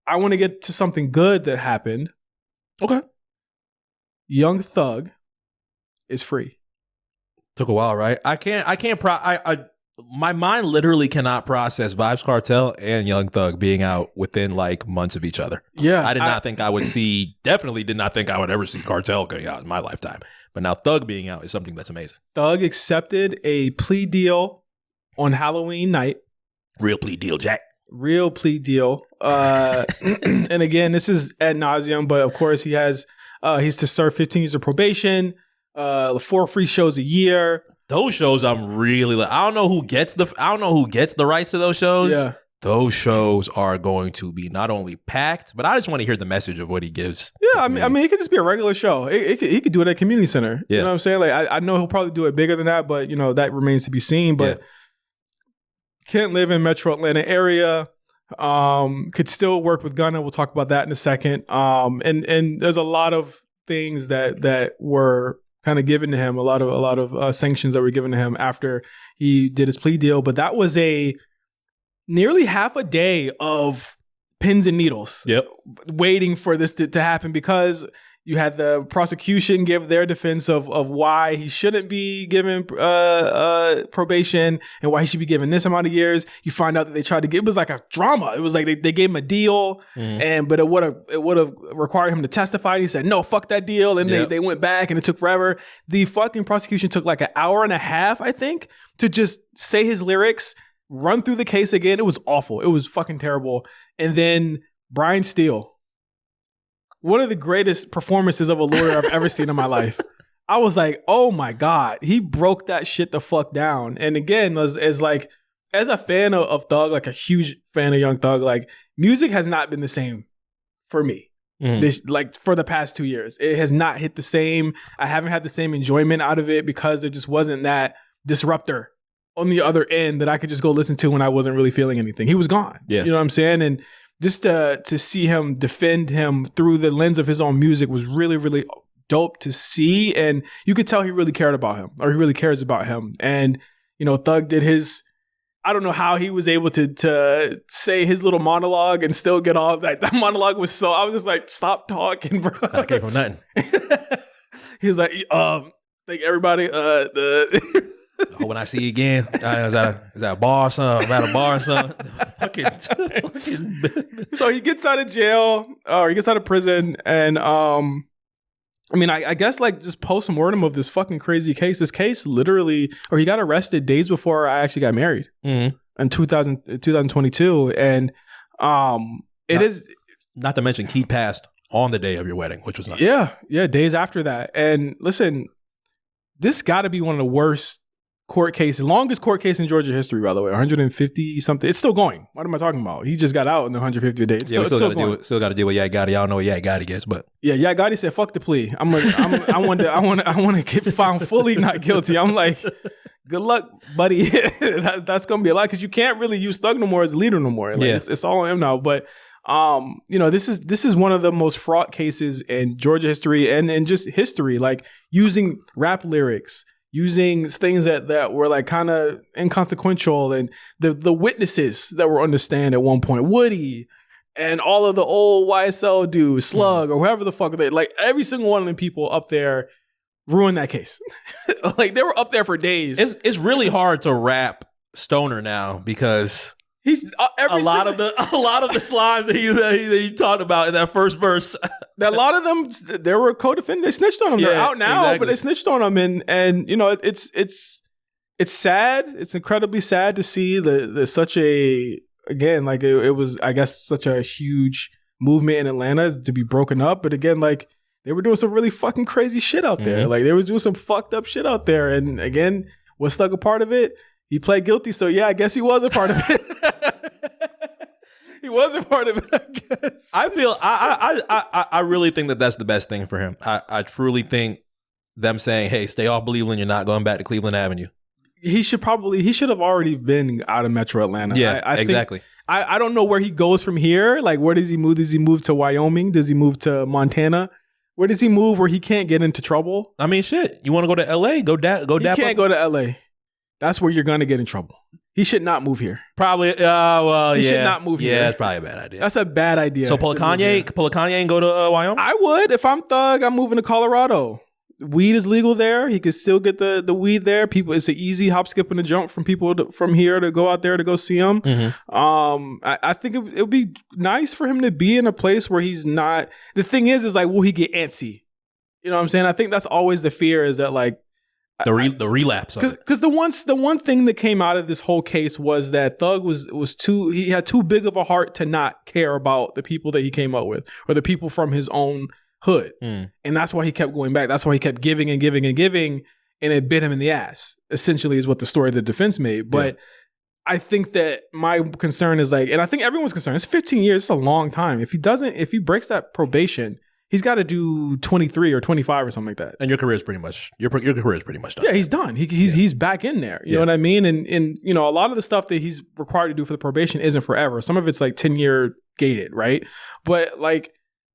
I want to get to something good that happened. Okay. Young Thug is free. Took a while, right? My mind literally cannot process Vybz Kartel and Young Thug being out within like months of each other. Yeah. I definitely did not think I would ever see Kartel going out in my lifetime. But now Thug being out is something that's amazing. Thug accepted a plea deal on Halloween night. Real plea deal, Jack. Real plea deal. And again, this is ad nauseum, but of course he's to serve 15 years of probation, 4 free shows a year. Those shows I'm really like, I don't know who gets the rights to those shows. Yeah. Those shows are going to be not only packed, but I just want to hear the message of what he gives. Yeah, I mean, it could just be a regular show. He could do it at a community center. Yeah. You know what I'm saying? Like, I know he'll probably do it bigger than that, but you know that remains to be seen. But can't live in Metro Atlanta area. Could still work with Gunna. We'll talk about that in a second. And there's a lot of things that were kind of given to him. A lot of sanctions that were given to him after he did his plea deal. But that was a nearly half a day of pins and needles. Yep. Waiting for this to happen because you had the prosecution give their defense of why he shouldn't be given probation and why he should be given this amount of years. You find out that they tried to it was like a drama. It was like they gave him a deal, but it would have required him to testify. And he said, no, fuck that deal. And they went back and it took forever. The fucking prosecution took like an hour and a half, I think, to just say his lyrics, run through the case again. It was awful. It was fucking terrible. And then Brian Steele. One of the greatest performances of a lawyer I've ever seen in my life. I was like, oh my God, he broke that shit the fuck down. And again, as a fan of Thug, like a huge fan of Young Thug, like music has not been the same for me. Like for the past 2 years. It has not hit the same. I haven't had the same enjoyment out of it because there just wasn't that disruptor on the other end that I could just go listen to when I wasn't really feeling anything. He was gone. Yeah. You know what I'm saying? And just to see him defend him through the lens of his own music was really, really dope to see. And you could tell he really cared about him, or he really cares about him. And, you know, Thug did his, I don't know how he was able to say his little monologue and still get all that. That monologue was so, I was just like, stop talking, bro. That came from nothing. He was like, thank everybody. When I see you again, is that a bar or something? I'm at a bar or something. So he gets out of jail, or he gets out of prison, and I mean, I guess like just post-mortem of this fucking crazy case. This case literally, or he got arrested days before I actually got married in 2022. And is not to mention Keith passed on the day of your wedding, which was nice. Yeah, days after that. And listen, this got to be one of the worst court cases, longest court case in Georgia history, by the way, 150 something. It's still going. What am I talking about? He just got out in the 150th day. We still got to deal with Yak Gotti. I don't know what Yak Gotti gets, but yeah, Yak Gotti said, "Fuck the plea. I want to get found fully not guilty." I'm like, good luck, buddy. That's gonna be a lot because you can't really use Thug no more as a leader no more. Like, it's all on him now. But you know, this is one of the most fraught cases in Georgia history and just history. Like using rap lyrics, using things that were like kind of inconsequential, and the witnesses that were on the stand at one point, Woody and all of the old YSL dudes, Slug or whoever the fuck they, like every single one of them people up there ruined that case. Like they were up there for days. It's really hard to rap Stoner now because he's a lot of the slides that he talked about in that first verse. A lot of them, there were co-defendants. They snitched on him. They're out now, exactly. But they snitched on him, and you know it's sad. It's incredibly sad to see the such a, again, like it was, I guess, such a huge movement in Atlanta to be broken up. But again, like they were doing some really fucking crazy shit out there. Like they was doing some fucked up shit out there. And again, was Thug a part of it? He pled guilty, so yeah, I guess he was a part of it. He was a part of it, I guess. I feel I really think that that's the best thing for him. I truly think them saying, "Hey, stay off Cleveland. You're not going back to Cleveland Avenue." He should have already been out of Metro Atlanta. Yeah, exactly. I don't know where he goes from here. Like, where does he move? Does he move to Wyoming? Does he move to Montana? Where does he move where he can't get into trouble? I mean, shit. You want to go to L.A.? Go dap. You can't go to L.A. That's where you're gonna get in trouble. He should not move here. Probably. He should not move here. Yeah, that's probably a bad idea. That's a bad idea. So pull a Kanye and go to Wyoming? I would. If I'm Thug, I'm moving to Colorado. Weed is legal there. He could still get the weed there. People, it's an easy hop, skip, and a jump from people from here to go out there to go see him. I think it would be nice for him to be in a place where he's not. The thing is like, will he get antsy? You know what I'm saying? I think that's always the fear, is that like, the relapse of it. Because the one thing that came out of this whole case was that Thug he had too big of a heart to not care about the people that he came up with, or the people from his own hood. And that's why he kept going back. That's why he kept giving and giving and giving, and it bit him in the ass, essentially, is what the story of the defense made. But I think that my concern is like, and I think everyone's concerned, it's 15 years, it's a long time. If he breaks that probation, he's got to do 23 or 25 or something like that. And your career is pretty much done. Yeah, he's done. He's back in there. You know what I mean? And you know, a lot of the stuff that he's required to do for the probation isn't forever. Some of it's like 10-year gated, right? But like,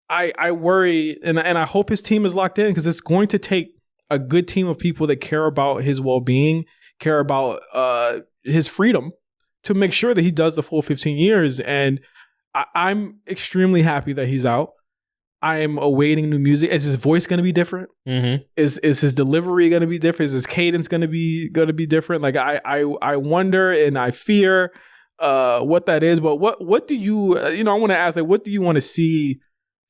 I worry, and I hope his team is locked in, because it's going to take a good team of people that care about his well-being, care about his freedom, to make sure that he does the full 15 years. And I'm extremely happy that he's out. I am awaiting new music. Is his voice going to be different? Is his delivery going to be different? Is his cadence going to be different? Like I wonder, and I fear what that is. But what do you I want to ask, like, what do you want to see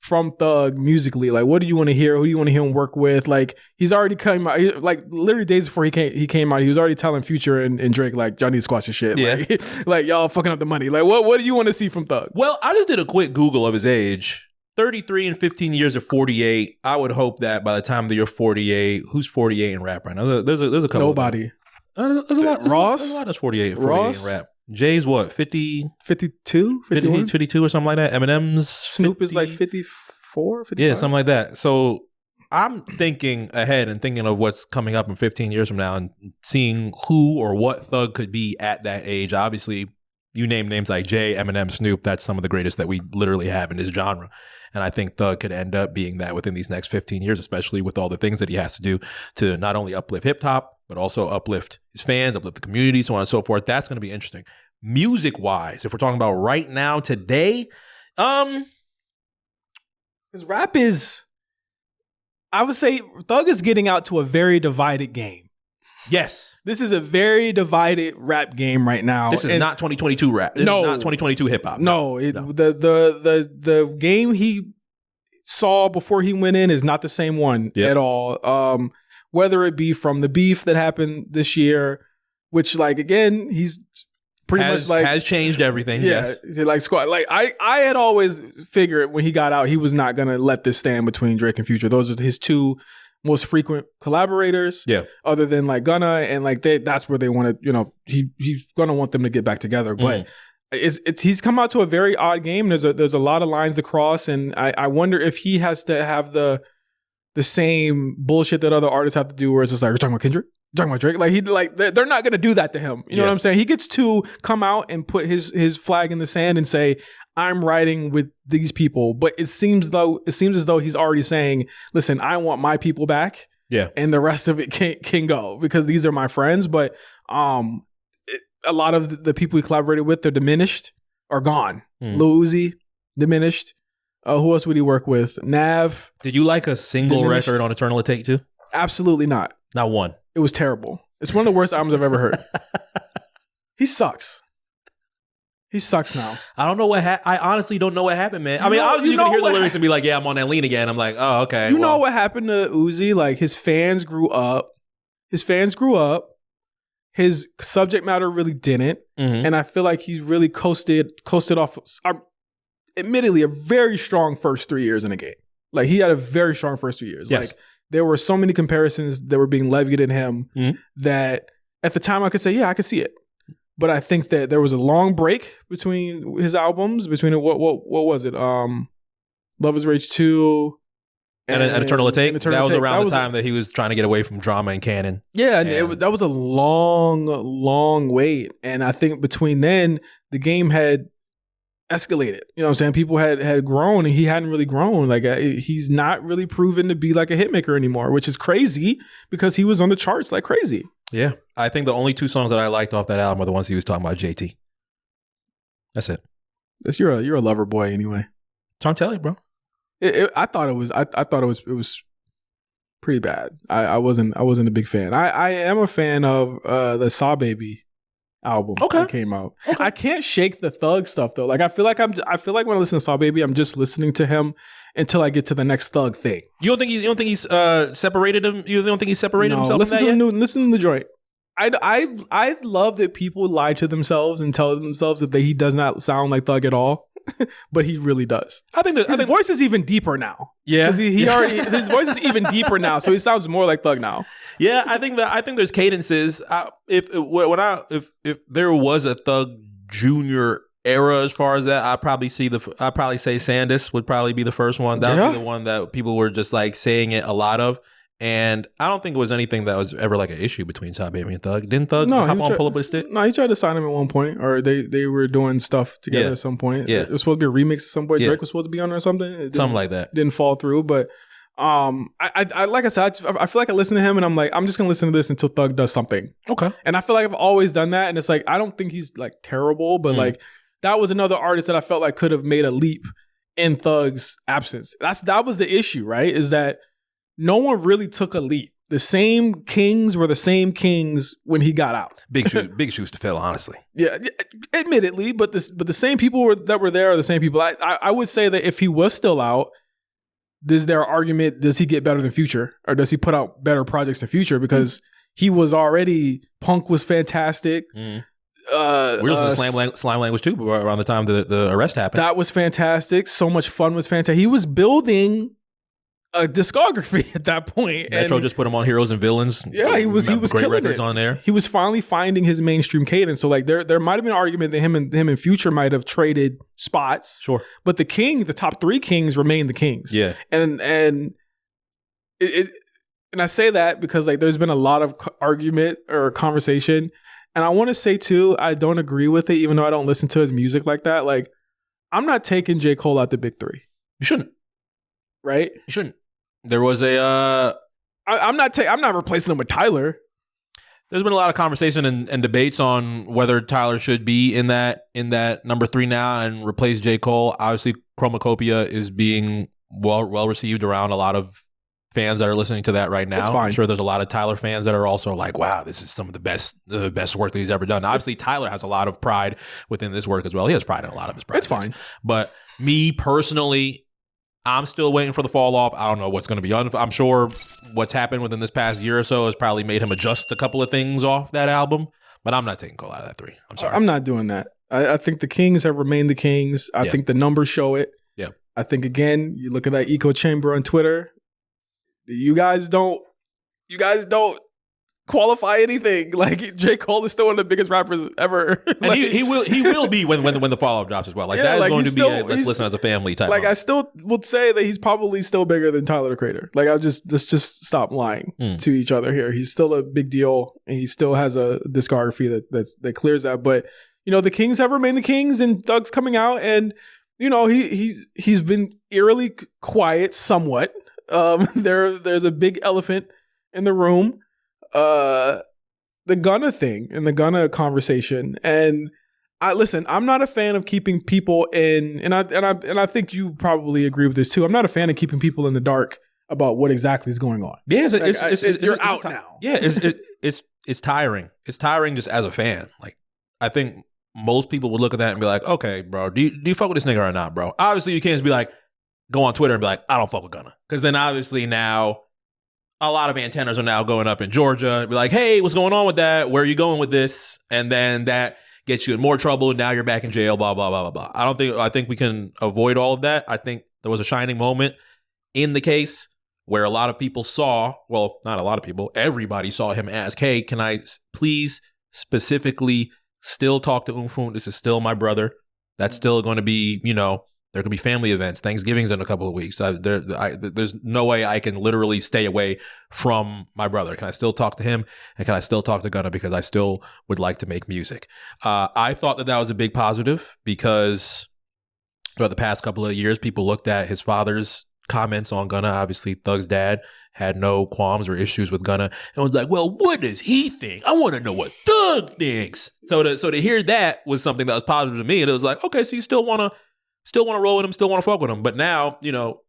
from Thug musically? Like, what do you want to hear? Who do you want to hear him work with? Like, he's already come out, like literally days before he came out, he was already telling Future and Drake, like, y'all need to squash your shit. Yeah. Like y'all fucking up the money. Like, what do you want to see from Thug? Well, I just did a quick Google of his age. 33 and 15 years of 48. I would hope that by the time that you're 48, who's 48 in rap right now? There's a couple. Nobody. There's a lot. Ross? There's a lot that's 48 in rap. Jay's what? 50? 52? 52 or something like that. Eminem's Snoop 50? Is like 54, 55? Yeah, something like that. So I'm thinking ahead and thinking of what's coming up in 15 years from now, and seeing who or what Thug could be at that age. Obviously, you name names like Jay, Eminem, Snoop, that's some of the greatest that we literally have in this genre. And I think Thug could end up being that within these next 15 years, especially with all the things that he has to do to not only uplift hip hop, but also uplift his fans, uplift the community, so on and so forth. That's going to be interesting. Music wise, if we're talking about right now, today, because rap is, I would say Thug is getting out to a very divided game. Yes. This is a very divided rap game right now. This is not 2022 rap. This is not 2022 hip hop. No. The game he saw before he went in is not the same one at all. Whether it be from the beef that happened this year, which like again, he's pretty much like has changed everything. Yeah, yes. Like squad. Like I had always figured when he got out, he was not gonna let this stand between Drake and Future. Those are his two most frequent collaborators. Yeah. Other than like Gunna and like that's where they want to. He's gonna want them to get back together. But he's come out to a very odd game. There's a lot of lines to cross, and I wonder if he has to have the same bullshit that other artists have to do, where it's just like, you're talking about Kendrick? You're talking about Drake? They're not gonna do that to him. You know what I'm saying? He gets to come out and put his flag in the sand and say, I'm riding with these people. But it seems as though he's already saying, listen, I want my people back. Yeah. And the rest of it can go because these are my friends. But a lot of the people he collaborated with, they're diminished or gone. Lil Uzi, diminished. Who else would he work with? Nav. Did you like a single record on Eternal Take Two? Absolutely not. Not one. It was terrible. It's one of the worst albums I've ever heard. He sucks. He sucks now. I don't know I honestly don't know what happened, man. I mean, obviously you can hear the lyrics and be like, yeah, I'm on that lean again. I'm like, oh, okay. You know what happened to Uzi? Like his fans grew up. His subject matter really didn't. And I feel like he's really coasted off, admittedly, a very strong first 3 years in the game. Like he had a very strong first 3 years. Yes. Like there were so many comparisons that were being levied at him that at the time I could say, yeah, I could see it. But I think that there was a long break between his albums, between what was it? Love is Rage 2 and Eternal Take. That was around the time that he was trying to get away from drama and canon. Yeah, and that was a long wait. And I think between then, the game had escalated. You know what I'm saying? People had grown and he hadn't really grown. Like he's not really proven to be like a hitmaker anymore, which is crazy because he was on the charts like crazy. Yeah. I think the only two songs that I liked off that album are the ones he was talking about JT. That's it. You're a lover boy anyway. So I'm telling you, bro. I thought it was pretty bad. I wasn't a big fan. I am a fan of the Saw Baby album that came out. Okay. I can't shake the Thug stuff though. Like I feel like when I listen to Saw Baby, I'm just listening to him until I get to the next Thug thing. You don't think he's separated him? You don't think he's separated himself? Listen to the joint. I love that people lie to themselves and tell themselves that he does not sound like Thug at all, but he really does. I think his voice is even deeper now. Yeah, because he already his voice is even deeper now, so he sounds more like Thug now. Yeah, I think there's cadences. If there was a Thug Junior era as far as that, I'd probably say Sandus would probably be the first one. That would be the one that people were just like saying it a lot of. And I don't think it was anything that was ever like an issue between Saw Baby and Thug. Didn't Thug hop on Pull Up With Stick? No, he tried to sign him at one point, or they were doing stuff together at some point. Yeah, it was supposed to be a remix at some point. Drake was supposed to be on or something. Something like that. Didn't fall through, but I like I said, I feel like I listen to him and I'm like, I'm just gonna listen to this until Thug does something. Okay. And I feel like I've always done that, and it's like I don't think he's like terrible, but like that was another artist that I felt like could have made a leap in Thug's absence. That was the issue, right? Is that no one really took a leap. The same kings were the same kings when he got out. Big shoes to fill, honestly. Yeah, admittedly, but the same people that were there are the same people. I would say that if he was still out, is there an argument, does he get better than Future? Or does he put out better projects than Future? Because he was already, Punk was fantastic. We were listening to Slime Language too around the time the arrest happened. That was fantastic. So Much Fun was fantastic. He was building a discography at that point. Metro just put him on Heroes and Villains. Yeah, he was great records on there. He was finally finding his mainstream cadence. So like there might have been an argument that him and Future might have traded spots. Sure. But the top three kings remain the kings. Yeah. And I say that because like there's been a lot of argument or conversation, And I want to say too, I don't agree with it, even though I don't listen to his music like that. Like, I'm not taking J. Cole out the big three. You shouldn't. Right? You shouldn't. There was a... I'm not replacing him with Tyler. There's been a lot of conversation and debates on whether Tyler should be in that number 3 now and replace J. Cole. Obviously, Chromacopia is being well received around a lot of fans that are listening to that right now. I'm sure there's a lot of Tyler fans that are also like, wow, this is some of the best work that he's ever done. Obviously, Tyler has a lot of pride within this work as well. He has pride in a lot of his projects. It's fine. But me personally, I'm still waiting for the fall off. I don't know what's going to be. I'm sure what's happened within this past year or so has probably made him adjust a couple of things off that album. But I'm not taking Cole out of that 3. I'm sorry. I'm not doing that. I think the Kings have remained the Kings. I think the numbers show it. Yeah. I think, again, you look at that echo chamber on Twitter. You guys don't qualify anything. Like, J. Cole is still one of the biggest rappers ever. And like, he will be when the follow-up drops as well. Like, that is going to be let's listen as a family type. Like, moment. I still would say that he's probably still bigger than Tyler, the Creator. Like, let's just stop lying to each other here. He's still a big deal, and he still has a discography that clears that. But, you know, the Kings have remained the Kings, and Thug's coming out, and, you know, he's been eerily quiet somewhat. There's a big elephant in the room. The Gunna thing and the Gunna conversation. And I'm not a fan of keeping people in, and I think you probably agree with this too. I'm not a fan of keeping people in the dark about what exactly is going on. Yeah, you're out now. Yeah, it's tiring. It's tiring just as a fan. Like, I think most people would look at that and be like, okay, bro, do you fuck with this nigga or not, bro? Obviously, you can't just be like, go on Twitter and be like, I don't fuck with Gunna. Because then obviously now a lot of antennas are now going up in Georgia. Be like, hey, what's going on with that? Where are you going with this? And then that gets you in more trouble. Now you're back in jail, blah, blah, blah, blah, blah. I think we can avoid all of that. I think there was a shining moment in the case where a lot of people saw, well, not a lot of people, everybody saw him ask, hey, can I please specifically still talk to Umfun? This is still my brother. That's still going to be, you know, there could be family events. Thanksgiving's in a couple of weeks. There's no way I can literally stay away from my brother. Can I still talk to him? And can I still talk to Gunna? Because I still would like to make music. I thought that was a big positive because throughout the past couple of years, people looked at his father's comments on Gunna. Obviously, Thug's dad had no qualms or issues with Gunna and was like, well, what does he think? I want to know what Thug thinks. So to hear that was something that was positive to me. And it was like, okay, so you still want to roll with him, still want to fuck with him. But now, you know,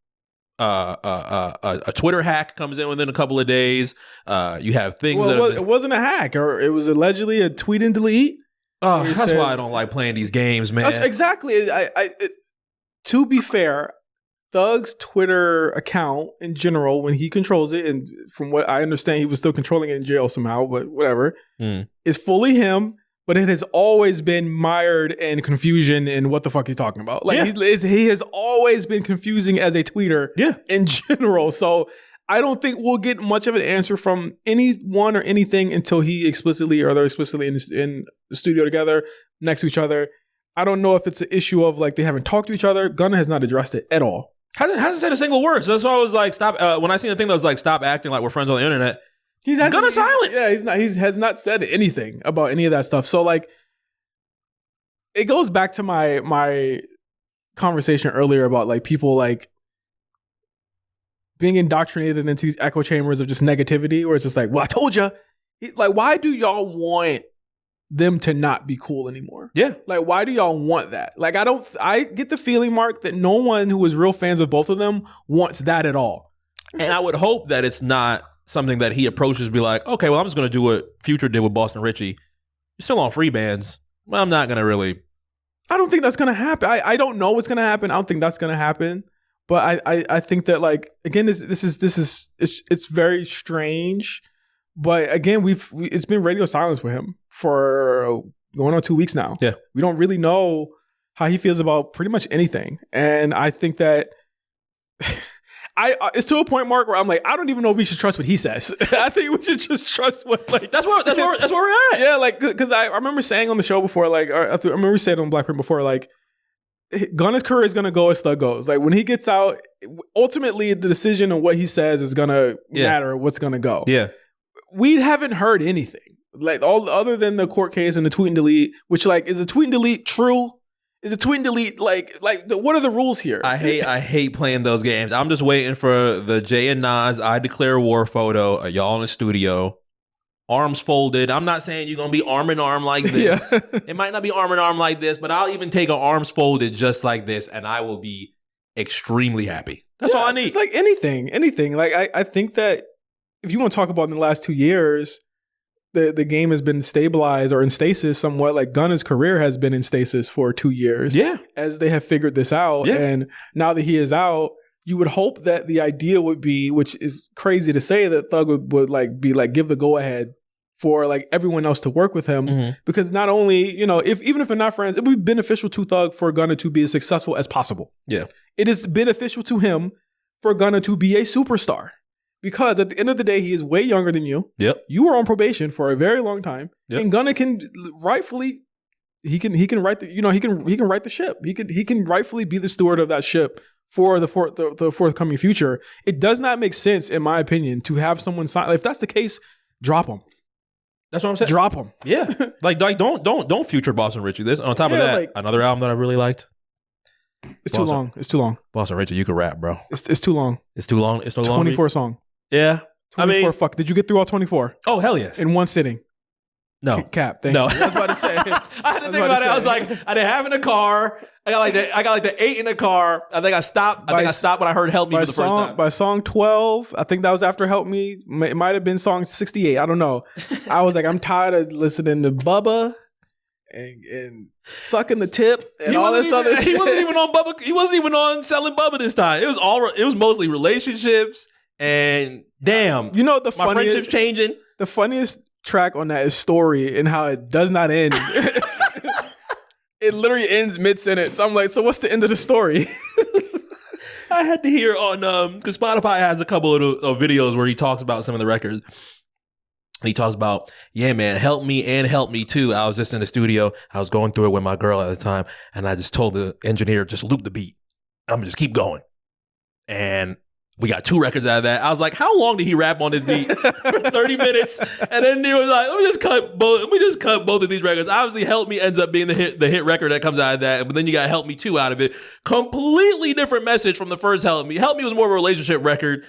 a Twitter hack comes in within a couple of days. You have things it wasn't a hack, or it was allegedly a tweet and delete. Oh, that's why I don't like playing these games, man. That's exactly. To be fair, Thug's Twitter account in general, when he controls it, and from what I understand, he was still controlling it in jail somehow, but whatever, is fully him. But it has always been mired in confusion and what the fuck he's talking about. Like, he has always been confusing as a tweeter in general. So I don't think we'll get much of an answer from anyone or anything until he explicitly or they're explicitly in the studio together next to each other. I don't know if it's an issue of like they haven't talked to each other. Gunna has not addressed it at all. Hasn't said a single word. So that's why I was like, stop. When I seen the thing that was like, stop acting like we're friends on the internet. Gunna's silent. Yeah, he's not. He has not said anything about any of that stuff. So like, it goes back to my conversation earlier about like people like being indoctrinated into these echo chambers of just negativity, where it's just like, well, I told you. Like, why do y'all want them to not be cool anymore? Yeah. Like, why do y'all want that? Like, I get the feeling, Mark, that no one who was real fans of both of them wants that at all. And I would hope that it's not something that he approaches, be like, okay, well, I'm just going to do what Future did with Boston Richie. You're still on free bands. Well, I'm not going to really. I don't think that's going to happen. I don't know what's going to happen. I don't think that's going to happen. But I think that, like, again, it's very strange. But again, it's been radio silence with him for going on 2 weeks now. Yeah. We don't really know how he feels about pretty much anything. And I think that it's to a point, Mark, where I'm like, I don't even know if we should trust what he says. I think we should just trust what, like, that's where we're at. Yeah, like, because I remember saying on the show before, like, I remember saying on Blackprint before, like, Gunna's career is gonna go as Thug goes. Like, when he gets out, ultimately the decision of what he says is gonna matter. What's gonna go? Yeah, we haven't heard anything. Like all other than the court case and the tweet and delete, which like is the tweet and delete true? Is a tweet and delete what are the rules here? I hate playing those games. I'm just waiting for the Jay and Nas I declare war photo of y'all in the studio, arms folded. I'm not saying you're gonna be arm in arm like this. Yeah. It might not be arm in arm like this, but I'll even take an arms folded just like this, and I will be extremely happy. That's all I need. It's like anything. Like I think that if you want to talk about in the last 2 years, the game has been stabilized or in stasis somewhat. Like Gunna's career has been in stasis for 2 years. Yeah. As they have figured this out. Yeah. And now that he is out, you would hope that the idea would be, which is crazy to say, that Thug would like be like give the go ahead for like everyone else to work with him. Because not only, you know, even if they're not friends, it would be beneficial to Thug for Gunna to be as successful as possible. Yeah. It is beneficial to him for Gunna to be a superstar. Because at the end of the day, he is way younger than you. Yep. You were on probation for a very long time. Yep. And Gunna can rightfully, he can write the, you know, he can right the ship. He can rightfully be the steward of that ship for the forthcoming future. It does not make sense, in my opinion, to have someone sign. If that's the case, drop him. That's what I'm saying. Drop him. Yeah. like don't future Boston Richie this. On top of that, like, another album that I really liked. It's too long. It's too long. Boston Richie, you can rap, bro. It's too long. It's too long. It's too long. 24 song. Yeah. 24, I mean, fuck. Did you get through all 24? Oh, hell yes. In one sitting? No. Cap. Thank you. I was about to say. I had to think about it. I was like, I didn't have in the car. I got like the 8 in the car. I think I stopped. I stopped when I heard Help Me for the first time. By song 12, I think that was after Help Me. It might have been song 68. I don't know. I was like, I'm tired of listening to Bubba and sucking the tip and all this other shit. He wasn't even on Bubba. He wasn't even on Selling Bubba this time. It was mostly relationships. And damn, you know my friendship's changing. The funniest track on that is Story and how it does not end. It literally ends mid-sentence. I'm like, so what's the end of the story? I had to hear on because Spotify has a couple of videos where he talks about some of the records. He talks about, yeah, man, Help Me and Help Me Too. I was just in the studio. I was going through it with my girl at the time, and I just told the engineer, just loop the beat. I'm gonna just keep going. And we got 2 records out of that. I was like, how long did he rap on this beat? For 30 minutes. And then he was like, let me just cut both of these records. Obviously, Help Me ends up being the hit record that comes out of that. But then you got Help Me Too out of it. Completely different message from the first Help Me. Help Me was more of a relationship record.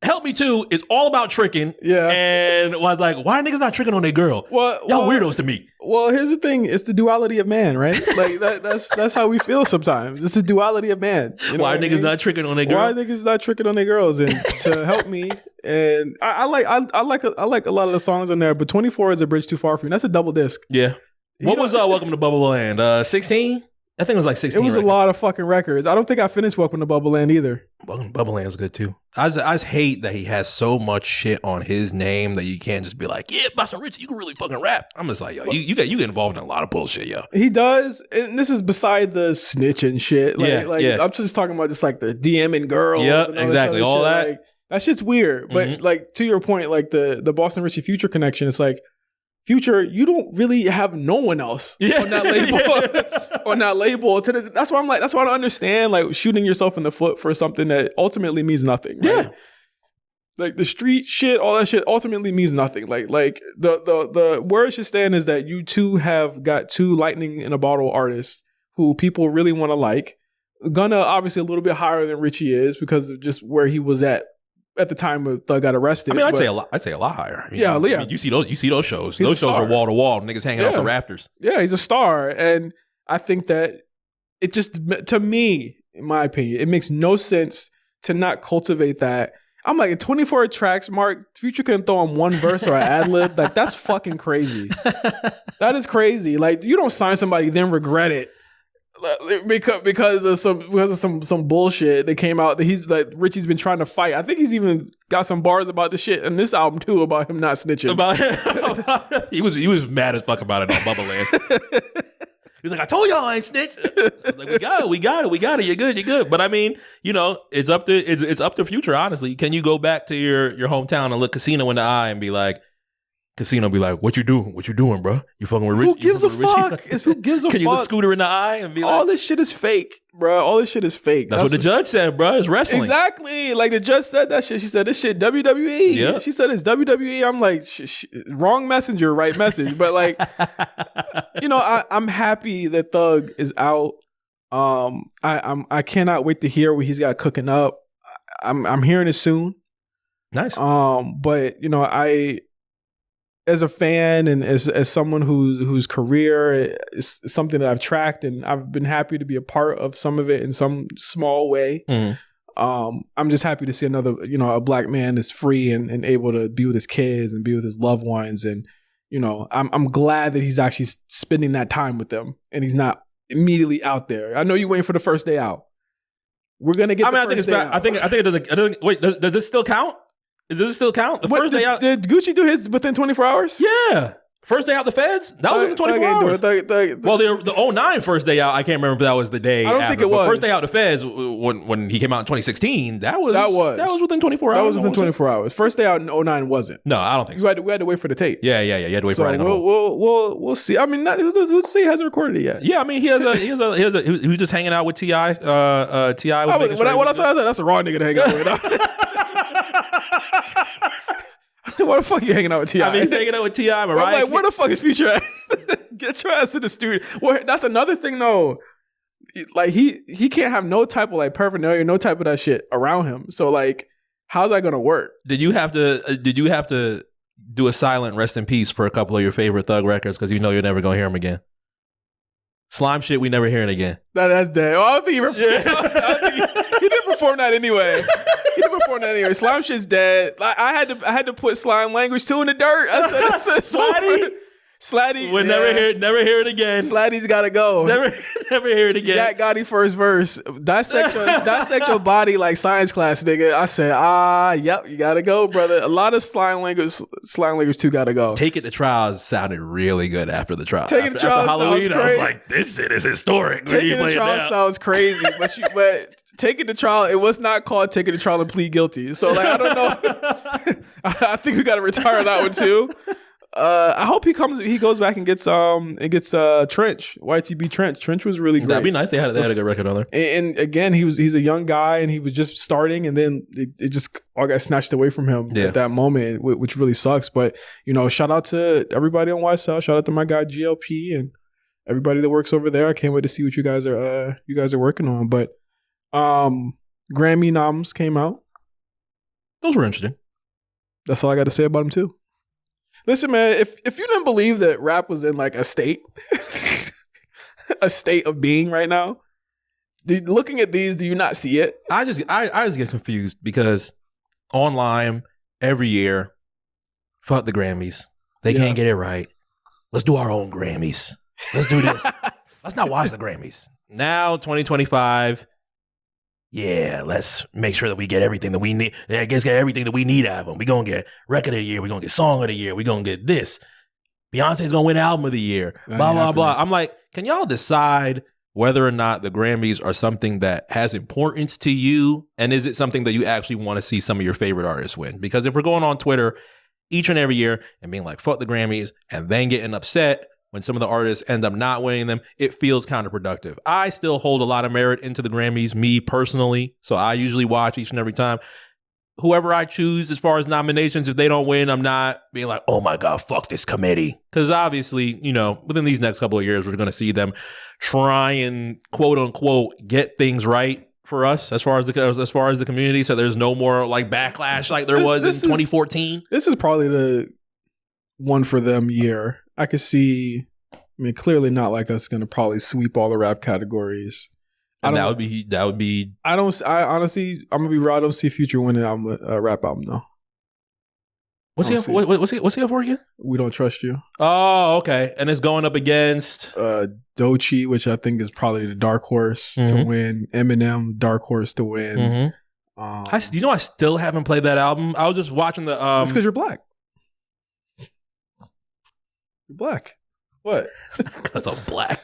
Help Me Too is all about tricking. Yeah. And was like, why are niggas not tricking on their girl? Y'all weirdos to me. Well, here's the thing. It's the duality of man, right? Like that's how we feel sometimes. It's the duality of man. You know why are niggas not tricking on their girl? Why are niggas not tricking on their girls? And to Help Me. And I like a lot of the songs on there, but 24 is a bridge too far for me. That's a double disc. Yeah. What was Welcome to Bubble Land? 16? I think it was like 16. It was records. A lot of fucking records. I don't think I finished Welcome to Bubble Land either. Welcome to Bubble Land is good too. I just hate that he has so much shit on his name that you can't just be like, yeah, Boston Richie, you can really fucking rap. I'm just like, yo, you get involved in a lot of bullshit, yo. He does, and this is beside the snitching shit. Yeah. I'm just talking about just like the DMing girls. Yeah, exactly. All shit. that. Like, that shit's weird. But like to your point, like the Boston Richie Future connection, it's like, Future, you don't really have no one else on that label. On that label. That's why I'm like, that's why I don't understand like shooting yourself in the foot for something that ultimately means nothing. Right? Yeah. Like the street shit, all that shit ultimately means nothing. Like the word should stand is that you two have got 2 lightning in a bottle artists who people really want to like. Gunna obviously a little bit higher than Richie is because of just where he was at the time when Thug got arrested. I mean, I'd say a lot higher. Yeah. I mean, you see those shows. Those shows are wall to wall. Niggas hanging off the rafters. Yeah, he's a star, and I think that it just, to me, in my opinion, it makes no sense to not cultivate that. I'm like, at 24 tracks, Mark, Future couldn't throw on one verse or an ad lib. Like, that's fucking crazy. That is crazy. Like, you don't sign somebody then regret it. Because of some bullshit that came out that he's like Richie's been trying to fight. I think he's even got some bars about the shit in this album too about him not snitching. He was mad as fuck about it on Bubble Land. He's like, I told y'all I ain't snitch. Like, we got it. You're good. But I mean, you know, it's up to Future. Honestly, can you go back to your hometown and look Casino in the eye and be like, Casino be like, what you doing? What you doing, bro? You fucking with Rich? Who gives a fuck? Who gives a fuck? Can you look Scooter in the eye and be like, all this shit is fake, bro. All this shit is fake. That's what the judge said, bro. It's wrestling. Exactly. Like the judge said that shit. She said this shit WWE. Yeah. She said it's WWE. I'm like, wrong messenger, right message. But like, I'm happy that Thug is out. I cannot wait to hear what he's got cooking up. I'm hearing it soon. Nice. But I, as a fan and as someone whose career is something that I've tracked and I've been happy to be a part of some of it in some small way. I'm just happy to see another, a black man that's free and able to be with his kids and be with his loved ones. And, I'm glad that he's actually spending that time with them and he's not immediately out there. I know you're waiting for the first day out. We're going to get I think it's bad. I think it doesn't. Wait, does this still count? Does this still count? The first day out. Did Gucci do his within 24 hours? Yeah. First day out the feds? That was within 24 hours. Well, the 09 first day out, I can't remember if that was the day. I don't think it was. First day out the feds, when he came out in 2016, that was within 24 hours. That was within 24 hours. First day out in 09 wasn't. No, I don't think so. We had to wait for the tape. Yeah. You had to wait for it. We'll see. I mean, who's say he hasn't recorded it yet? Yeah, I mean, he was just hanging out with T.I. T.I. was what I said, that's a raw nigga to hang out with. Why the fuck are you hanging out with T.I.? I mean, he's hanging out with T.I. Mariah. I'm like, where the fuck is Future at? Get your ass to the studio. Well, that's another thing, though. Like, he can't have no type of, like, paraphernalia, no type of that shit around him. So, like, how's that going to work? Did you have to do a silent rest in peace for a couple of your favorite Thug records because you're never going to hear him again? Slime shit, we never hear it again. That's dead. Oh, I don't think he didn't perform that anyway. Slime shit's dead. I had to put slime language 2 in the dirt. I said Slatty. We'll never hear it again. Slatty's gotta go. Never hear it again. Yak Gotti first verse. Dissect your body like science class, nigga. I said, yep, you gotta go, brother. A lot of slime language 2 gotta go. Take It to Trial sounded really good after the trial. Take It to Trial Halloween, I was like, this shit is historic. Take It to Trial sounds crazy, but Take It to Trial, it was not called Take It to Trial and Plead Guilty. So like, I don't know. I think we got to retire that one too. I hope he goes back and gets Trench, YTB Trench. Trench was really great. That'd be nice. They had a good record on there. And again, he's a young guy and he was just starting, and then it just all got snatched away from him at that moment, which really sucks. But shout out to everybody on YSL. Shout out to my guy GLP and everybody that works over there. I can't wait to see what you guys are working on. But Grammy noms came out. Those were interesting. That's all I got to say about them too. Listen, man, if you didn't believe that rap was in like a state of being right now, looking at these, do you not see it? I just get confused because online every year, fuck the Grammys. They can't get it right. Let's do our own Grammys. Let's do this. Let's not watch the Grammys. Now, 2025. Yeah, let's make sure that we get everything that we need. I guess get everything that we need out of them. We're going to get record of the year. We're going to get song of the year. We're going to get this. Beyonce's going to win album of the year. Blah, blah, blah. I'm like, can y'all decide whether or not the Grammys are something that has importance to you? And is it something that you actually want to see some of your favorite artists win? Because if we're going on Twitter each and every year and being like, fuck the Grammys, and then getting upset when some of the artists end up not winning them, it feels counterproductive. I still hold a lot of merit into the Grammys, me personally. So I usually watch each and every time. Whoever I choose as far as nominations, if they don't win, I'm not being like, oh my God, fuck this committee. Because obviously, within these next couple of years, we're going to see them try and quote unquote get things right for us as far as the community. So there's no more like backlash like there was in 2014. This is probably the one for them year. I could see, clearly not like us going to probably sweep all the rap categories. And that would be. I honestly, I'm going to be real. I don't see Future winning a rap album though. What's he up for again? We Don't Trust You. Oh, okay. And it's going up against Doechii, which I think is probably the dark horse to win. Eminem, dark horse to win. I still haven't played that album. I was just watching the. That's because you're black. You're black. What? Because I'm black.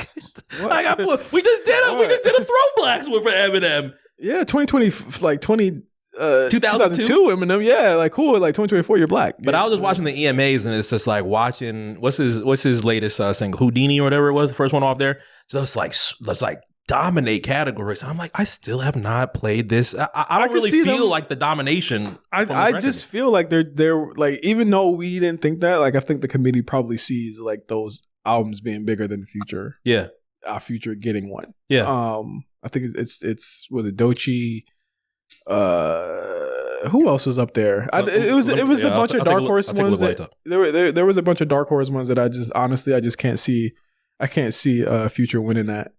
We just did a throwbacks one for Eminem. Yeah, 2020, like 20. 2002 Eminem. Yeah, like cool. Like 2024, you're black. But I was just watching the EMAs, and it's just like watching what's his latest single, Houdini or whatever it was, the first one off there. Just like let's like dominate categories. I'm like, I still have not played this. I don't really feel like the domination. I just feel like they're like, even though we didn't think that, like I think the committee probably sees like those albums being bigger than Future. Yeah, Future getting one. Yeah. I think it's was it Doechii? Who else was up there? It was a bunch of dark horse ones. There was a bunch of dark horse ones that I just can't see. I can't see Future winning that.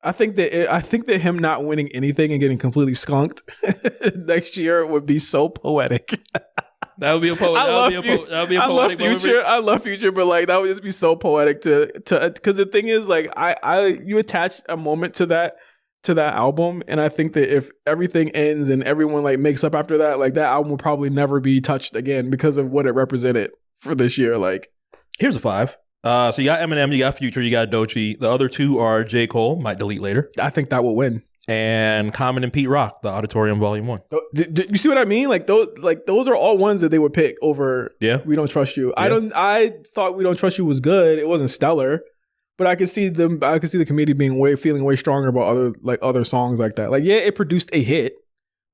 I think that him not winning anything and getting completely skunked next year would be so poetic. That would be a poet. That would be a poetic Future. I love Future, but like that would just be so poetic to because the thing is like you attach a moment to that album, and I think that if everything ends and everyone like makes up after that, like that album will probably never be touched again because of what it represented for this year. Like, here's a 5. So you got Eminem, you got Future, you got Doechii. The other 2 are J. Cole, might delete later. I think that will win. And Common and Pete Rock, the Auditorium Volume 1. You see what I mean? Like those are all ones that they would pick over. Yeah. We Don't Trust You. Yeah. I thought We Don't Trust You was good. It wasn't stellar, but I could see the committee being feeling way stronger about other songs like that. Like, yeah, it produced a hit,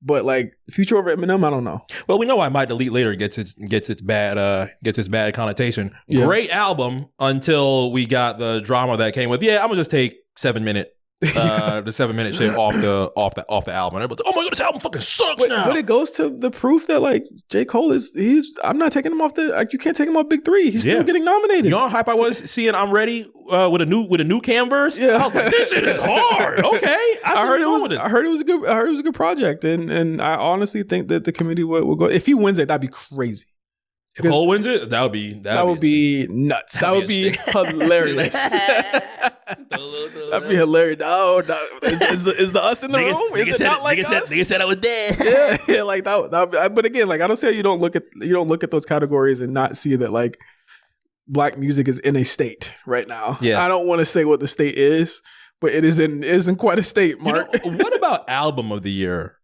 but like Future over Eminem, I don't know. Well, we know why Might Delete Later gets its bad connotation. Yeah. Great album until we got the drama that came with. Yeah, I'm gonna just take 7-minute. The 7-minute shit off the album. Everybody's like, oh my god, this album fucking sucks now. But it goes to the proof that like J. Cole I'm not taking him off you can't take him off Big 3. He's still getting nominated. You know how hype I was seeing I'm Ready with a new Canverse? Yeah. I was like, this shit is hard. Okay. I heard it was a good project, and I honestly think that the committee will go. If he wins it, that'd be crazy. If Cole wins it, that would be nuts. That would be hilarious. That'd be hilarious. No, is the us in the room? Is it not like us? Nigga said I was dead. Yeah, like that. But again, like I don't say you don't look at those categories and not see that like black music is in a state right now. Yeah, I don't want to say what the state is, but it is in quite a state, Mark. What about album of the year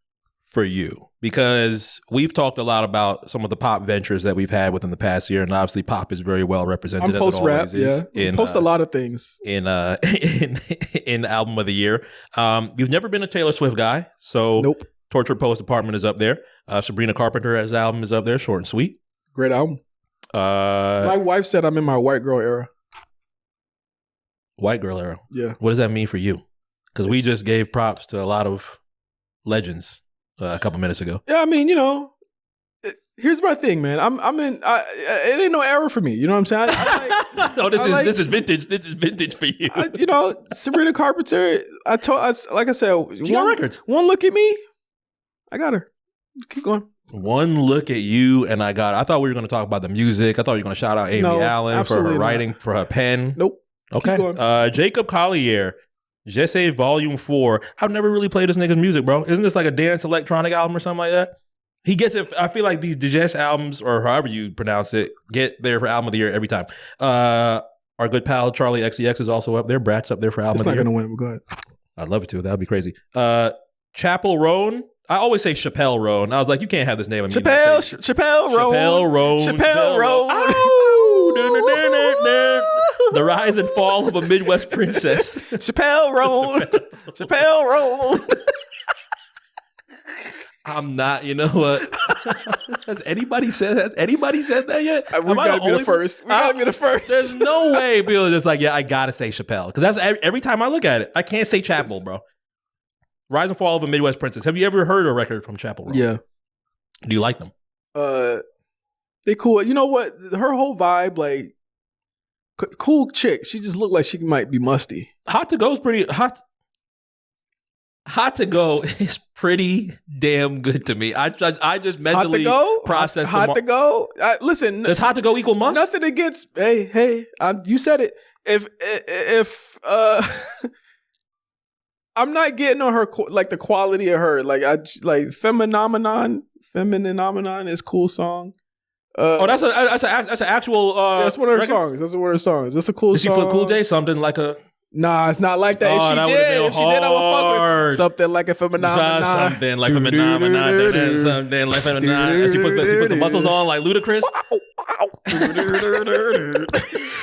for you? Because we've talked a lot about some of the pop ventures that we've had within the past year, and obviously pop is very well represented. I'm post-rap, as it always is. Yeah. Post a lot of things in album of the year. You've never been a Taylor Swift guy, so nope. Torture Post Apartment is up there. Sabrina Carpenter's album is up there, short and sweet. Great album. My wife said I'm in my white girl era. White girl era. Yeah. What does that mean for you? Because we just gave props to a lot of legends a couple minutes ago. Yeah, I mean, here's my thing, man. It ain't no era for me. You know what I'm saying? No, this is vintage. This is vintage for you. Sabrina Carpenter. Like I said, she got records. One look at me, I got her. Keep going. One look at you, and I got her. I thought we were going to talk about the music. I thought you were going to shout out Amy Allen for her writing, for her pen. Nope. Okay. Jacob Collier. Jesse Volume 4. I've never really played this nigga's music, bro. Isn't this like a dance electronic album or something like that? He gets it. I feel like these Jess albums, or however you pronounce it, get there for album of the year every time. Our good pal Charlie XCX is also up there. Brat's up there for album of the year. It's not going to win, but go ahead. I'd love it to. That would be crazy. Chapel Roan. I always say Chappelle Roan. I was like, you can't have this name. Chappelle Roan. Chappelle Roan. The Rise and Fall of a Midwest Princess. Chappelle Roan. Chappelle Roan. I'm not, you know what? Has anybody said that yet? We gotta be the first. There's no way people are just like, yeah, I gotta say Chappelle. Because that's every time I look at it, I can't say Chapel, bro. Rise and Fall of a Midwest Princess. Have you ever heard a record from Chapel Roan? Yeah. Do you like them? They cool. You know what? Her whole vibe, like, cool chick. She just looked like she might be musty. Hot to Go is pretty hot. Hot to Go is pretty damn good to me. I just mentally process Hot to Go. Listen, does Hot to Go equal must? Nothing against. Hey, you said it. If I'm not getting on her like the quality of her. Like Femininomenon is cool song. That's an actual. That's one of her songs. That's one of her songs. That's a cool song. Did she feel Cool J something like a? Nah, it's not like that. If she did, I would fuck with something like a phenomenon. Something like a phenomenon. Something like a phenomenon. She puts the muscles on like Ludacris.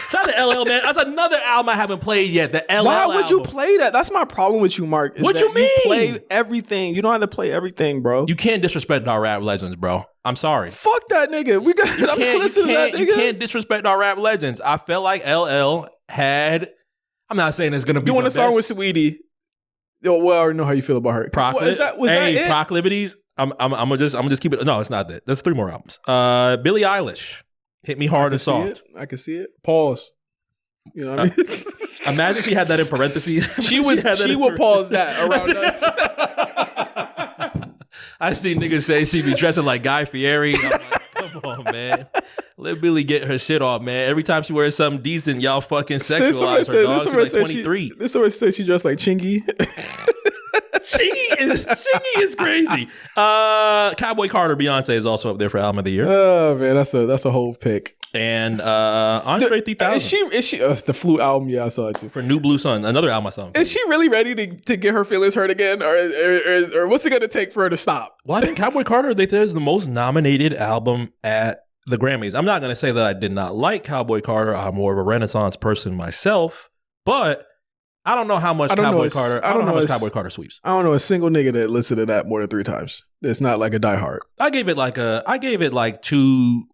Shout out to LL, man. That's another album I haven't played yet. The LL Why would you album. play that? That's my problem with you, Mark. What you mean? You play everything. You don't have to play everything, bro. You can't disrespect our rap legends, bro. I'm sorry. Fuck that nigga. We got to listen to that nigga. You can't disrespect our rap legends. I felt like LL had... I'm not saying it's gonna be doing a song with Sweetie. Well, I already know how you feel about her. Was that it? Proclivities. I'm gonna just keep it. No, it's not that. There's 3 more albums. Billie Eilish, Hit Me Hard and Soft. I can see it. Pause. You know what I mean? Imagine she had that in parentheses. She would pause that around us. I see niggas say she be dressing like Guy Fieri. I'm like, come on, man. Let Billie get her shit off, man. Every time she wears something decent, y'all fucking sexualize her, dog. She's like 23. This always says she dressed like Chingy. Chingy is crazy. Cowboy Carter, Beyonce is also up there for Album of the Year. Oh man, that's a whole pick. And Andre 3000. Is she the Flute album? Yeah, I saw it too. For New Blue Sun, another album I saw. Is she really ready to get her feelings hurt again, or what's it gonna take for her to stop? Well, I think Cowboy Carter, they said, is the most nominated album at the Grammys. I'm not going to say that I did not like Cowboy Carter. I'm more of a Renaissance person myself, but I don't know how much Cowboy Carter sweeps. I don't know a single nigga that listened to that more than 3 times. It's not like a diehard. I gave it like two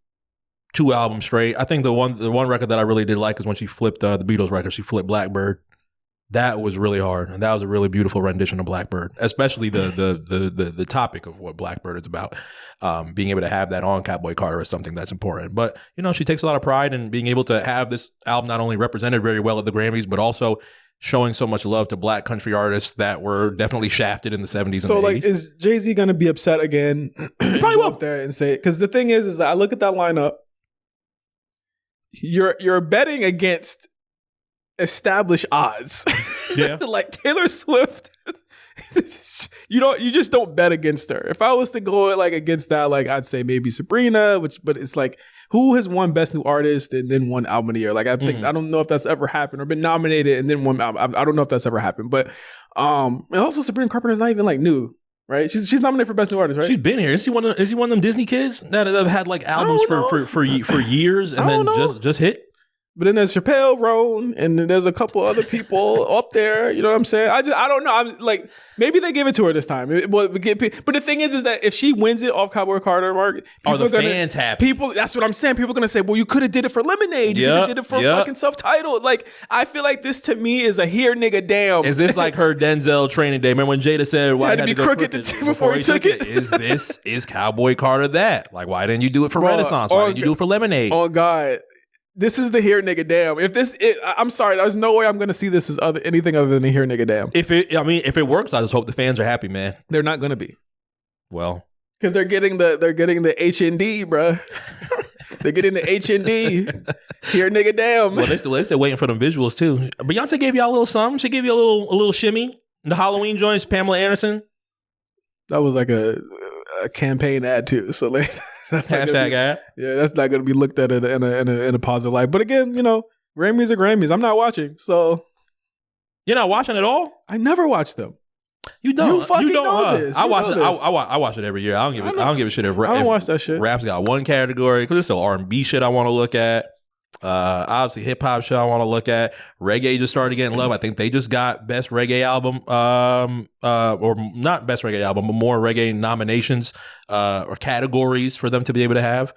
albums straight. I think the one record that I really did like is when she flipped the Beatles record. She flipped Blackbird. That was really hard, and that was a really beautiful rendition of Blackbird, especially the topic of what Blackbird is about. Being able to have that on Cowboy Carter is something that's important. But you know, she takes a lot of pride in being able to have this album not only represented very well at the Grammys, but also showing so much love to Black country artists that were definitely shafted in the 70s and the 80s. So, like, is Jay-Z going to be upset again? He probably will. Up there and say, because the thing is that I look at that lineup. You're betting against established odds. Yeah. Like Taylor Swift. You just don't bet against her. If I was to go like against that, like I'd say maybe Sabrina, but it's like, who has won Best New Artist and then won Album of the Year? Like I think I don't know if that's ever happened, or been nominated and then won album. I don't know if that's ever happened. But and also Sabrina Carpenter's not even like new, right? She's nominated for Best New Artist, right? She's been here. Is she one of them Disney kids that have had like albums for years and then just hit? But then there's Chappelle Roan, and then there's a couple other people up there. You know what I'm saying? I don't know. I'm like, maybe they give it to her this time. But the thing is that if she wins it off Cowboy Carter, Mark, are the fans happy? That's what I'm saying. People are gonna say, well, you could have did it for Lemonade. You could have did it for fucking self-titled. Like, I feel like this to me is a here nigga damn. Is this like her Denzel training day? Remember when Jada said, "Why had to be crooked before he took it"? Is Cowboy Carter that? Like, why didn't you do it for Renaissance? Why didn't you do it for Lemonade? Oh God. This is the here nigga damn. I'm sorry, there's no way I'm gonna see this as anything other than a here nigga damn. If it works, I just hope the fans are happy, man. They're not gonna be. Well, because they're getting the HND, bruh. They're getting the HND. Here nigga damn. Well, they still waiting for them visuals too. Beyonce gave y'all a little something. She gave you a little shimmy. The Halloween joints, Pamela Anderson. That was like a campaign ad too. So like. That's hashtag ad. Yeah, that's not going to be looked at in a positive light. But again, you know, Grammys are Grammys. I'm not watching, so you're not watching at all. I never watch them. You don't. You fucking know this. I watch it. I watch it every year. I don't give a shit if I don't watch that shit. Rap's got one category because there's still R&B shit I want to look at. Obviously hip hop shit I want to look at. Reggae just started getting love. I think they just got best reggae album, or not best reggae album, but more reggae nominations or categories for them to be able to have.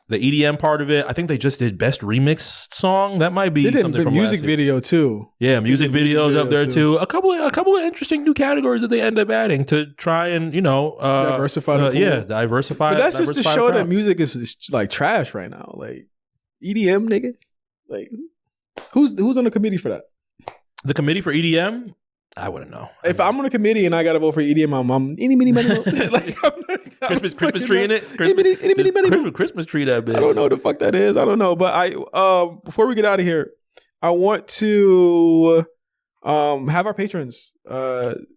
The EDM part of it, I think they just did best remix song. That might be something from music video too. Yeah, music videos up there too. A couple of interesting new categories that they end up adding to try and diversify. Diversify. But that's just to show that music is like trash right now. Like EDM, nigga. Like who's on the committee for that? The committee for EDM. I wouldn't know. If I'm on a committee and I got to vote for EDM, I'm any mini money. Like Christmas tree in it. Christmas tree that big. I don't know what the fuck that is. I don't know. But before we get out of here, I want to have our patrons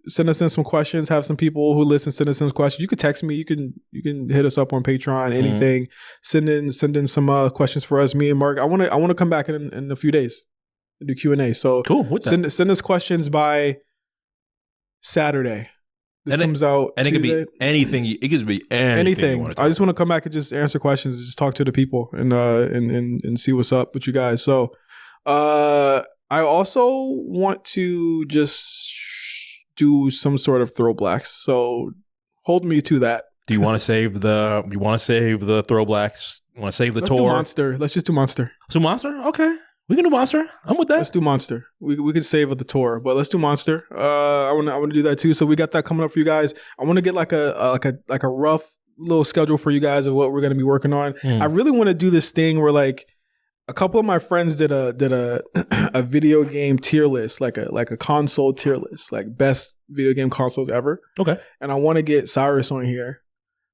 send us in some questions. Have some people who listen send us in questions. You could text me. You can hit us up on Patreon. Anything. Send in some questions for us. Me and Mark. I want to come back in a few days. do Q&A. So cool. Send us questions by Saturday. This comes out and Tuesday. It could be anything. It could be anything. I just want to come back and just answer questions, and just talk to the people, and see what's up with you guys. So, I also want to just do some sort of throwbacks. So, hold me to that. Do you want to save the? You want to save the throwbacks? You want to save the tour? Do Monster. Let's just do Monster. So Monster, okay. We can do Monster. I'm with that. Let's do Monster. We could save the tour, but let's do Monster. I want to do that too. So we got that coming up for you guys. I want to get like a rough little schedule for you guys of what we're going to be working on. I really want to do this thing where like a couple of my friends did a video game tier list, like a console tier list, like best video game consoles ever. Okay. And I want to get Cyrus on here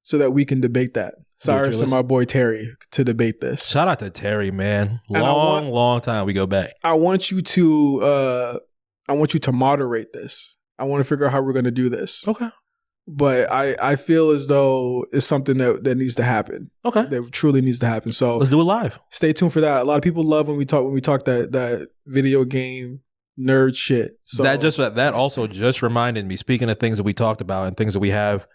so that we can debate that. Cyrus and my boy Terry to debate this. Shout out to Terry, man. Long time we go back. I want you to moderate this. I want to figure out how we're going to do this. Okay. But I feel as though it's something that needs to happen. Okay. That truly needs to happen. So let's do it live. Stay tuned for that. A lot of people love when we talk that video game nerd shit. So that also just reminded me, speaking of things that we talked about and things that we have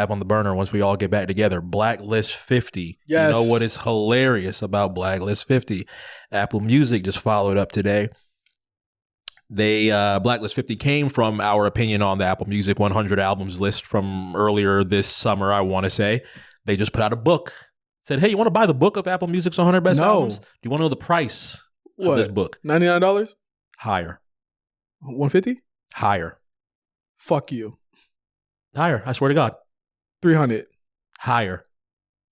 on the burner once we all get back together. Blacklist 50. Yes. You know what is hilarious about Blacklist 50? Apple Music just followed up today. They Blacklist 50 came from our opinion on the Apple Music 100 albums list from earlier this summer, I want to say. They just put out a book. Said, hey, you want to buy the book of Apple Music's 100 best albums? Do you want to know the price of this book? $99? Higher. $150? Higher. Fuck you. Higher, I swear to God. 300. Higher.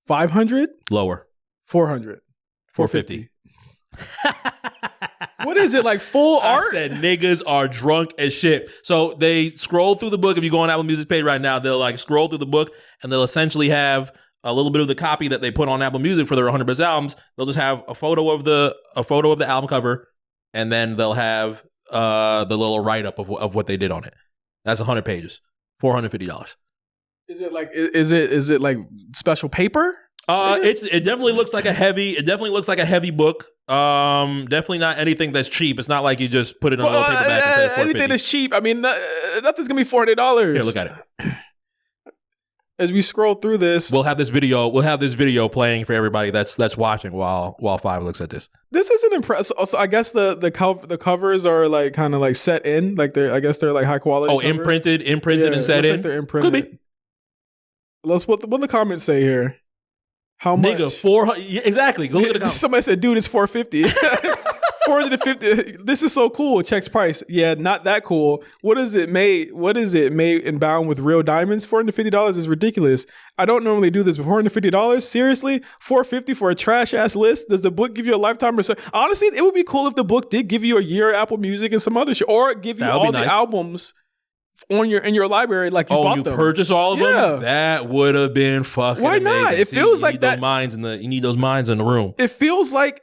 500. Lower. 400. 450. What is it, like full art? I said niggas are drunk as shit. So they scroll through the book. If you go on Apple Music page right now, they'll like scroll through the book and they'll essentially have a little bit of the copy that they put on Apple Music for their 100 best albums. They'll just have a photo of the album cover, and then they'll have the little write up of what they did on it. That's 100 pages. $450. Is it like special paper? It definitely looks like a heavy book. Definitely not anything that's cheap. It's not like you just put it on a little paperback and say $450. Anything that's cheap. I mean, nothing's gonna be $400. Here, look at it. As we scroll through this, we'll have this video playing for everybody that's watching while Five looks at this. This isn't impressive. Also, I guess the covers are like kind of like set in, like they're like high quality. Oh, covers. imprinted and set in. Like they're imprinted. Could be. What the comments say here? How much? Nigga, 400. Yeah, exactly. Go look at the comments. Somebody said, "Dude, it's $450." 450. This is so cool. Checks price. Yeah, not that cool. What is it made and bound with real diamonds? $450 is ridiculous. I don't normally do this, but $450? Seriously? $450 for a trash ass list? Does the book give you a lifetime or so? Honestly, it would be cool if the book did give you a year of Apple Music and some other shit, or give you all the albums in your library, like you bought them. Purchase all of them? That would have been fucking Why amazing. not? It feels like that. You need those minds in the room. It feels like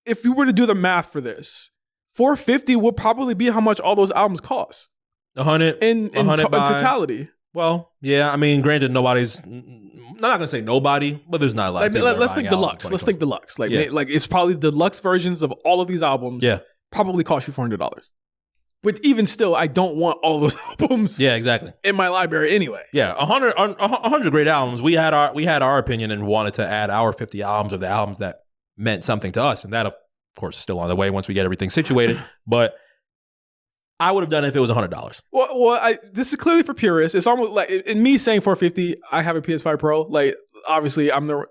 if you were to do the math for this, $450 would probably be how much all those albums cost. 100 in totality. Well, yeah. I mean, granted, nobody's. I'm not gonna say nobody, but there's not a lot. Let's think deluxe. Let's think deluxe. Like it's probably deluxe versions of all of these albums. Yeah, probably cost you $400. But even still, I don't want all those albums. Yeah, exactly. In my library anyway. Yeah, 100 great albums. We had our opinion and wanted to add our 50 albums of the albums that meant something to us, and that of course is still on the way once we get everything situated. But I would have done it if it was $100. Well, this is clearly for purists. It's almost like in me saying $450. I have a PS5 Pro. Like, obviously, I'm the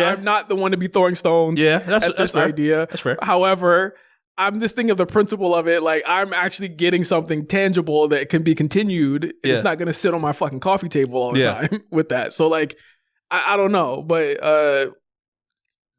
I'm not the one to be throwing stones. Yeah, that's this fair. Idea. That's fair. However, I'm just thinking of the principle of it. Like, I'm actually getting something tangible that can be continued. It's not going to sit on my fucking coffee table all the time with that. So, like, I don't know, but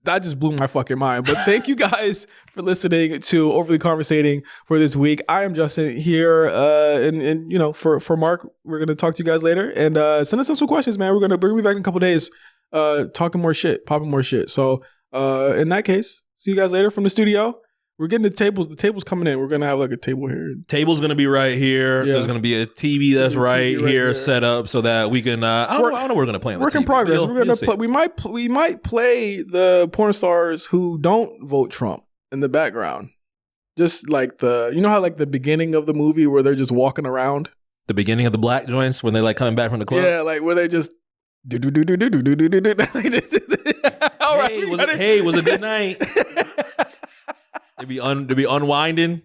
that just blew my fucking mind. But thank you guys for listening to Overly Conversating for this week. I am Justin here, and you know, for Mark, we're gonna talk to you guys later, and send us some questions, man. We're gonna bring you back in a couple days, talking more shit, popping more shit. So, in that case, see you guys later from the studio. We're getting the tables. The table's coming in. We're gonna have like a table here. Table's gonna be right here. Yeah. There's gonna be a TV that's right here set up so that we can. I don't know. We're gonna play on the work TV. in progress. We're gonna play. We might play the porn stars who don't vote Trump in the background. Just like you know how like the beginning of the movie where they're just walking around? The beginning of the black joints when they like coming back from the club? Yeah, like where they just do. All right, was a good night. They be unwinding.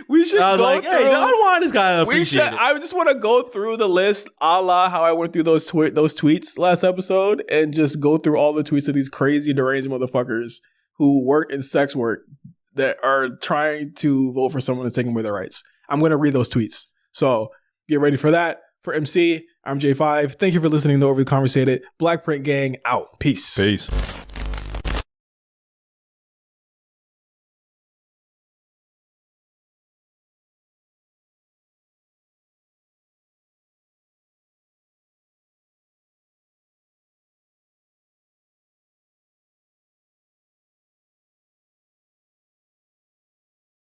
We should I was go like, through. hey, the unwind is kind of appreciated. I just want to go through the list, a la how I went through those tweets last episode, and just go through all the tweets of these crazy deranged motherfuckers who work in sex work that are trying to vote for someone to take away their rights. I'm going to read those tweets. So get ready for that. For MC, I'm J5. Thank you for listening to Overly Conversated. Black Print Gang out. Peace. Peace.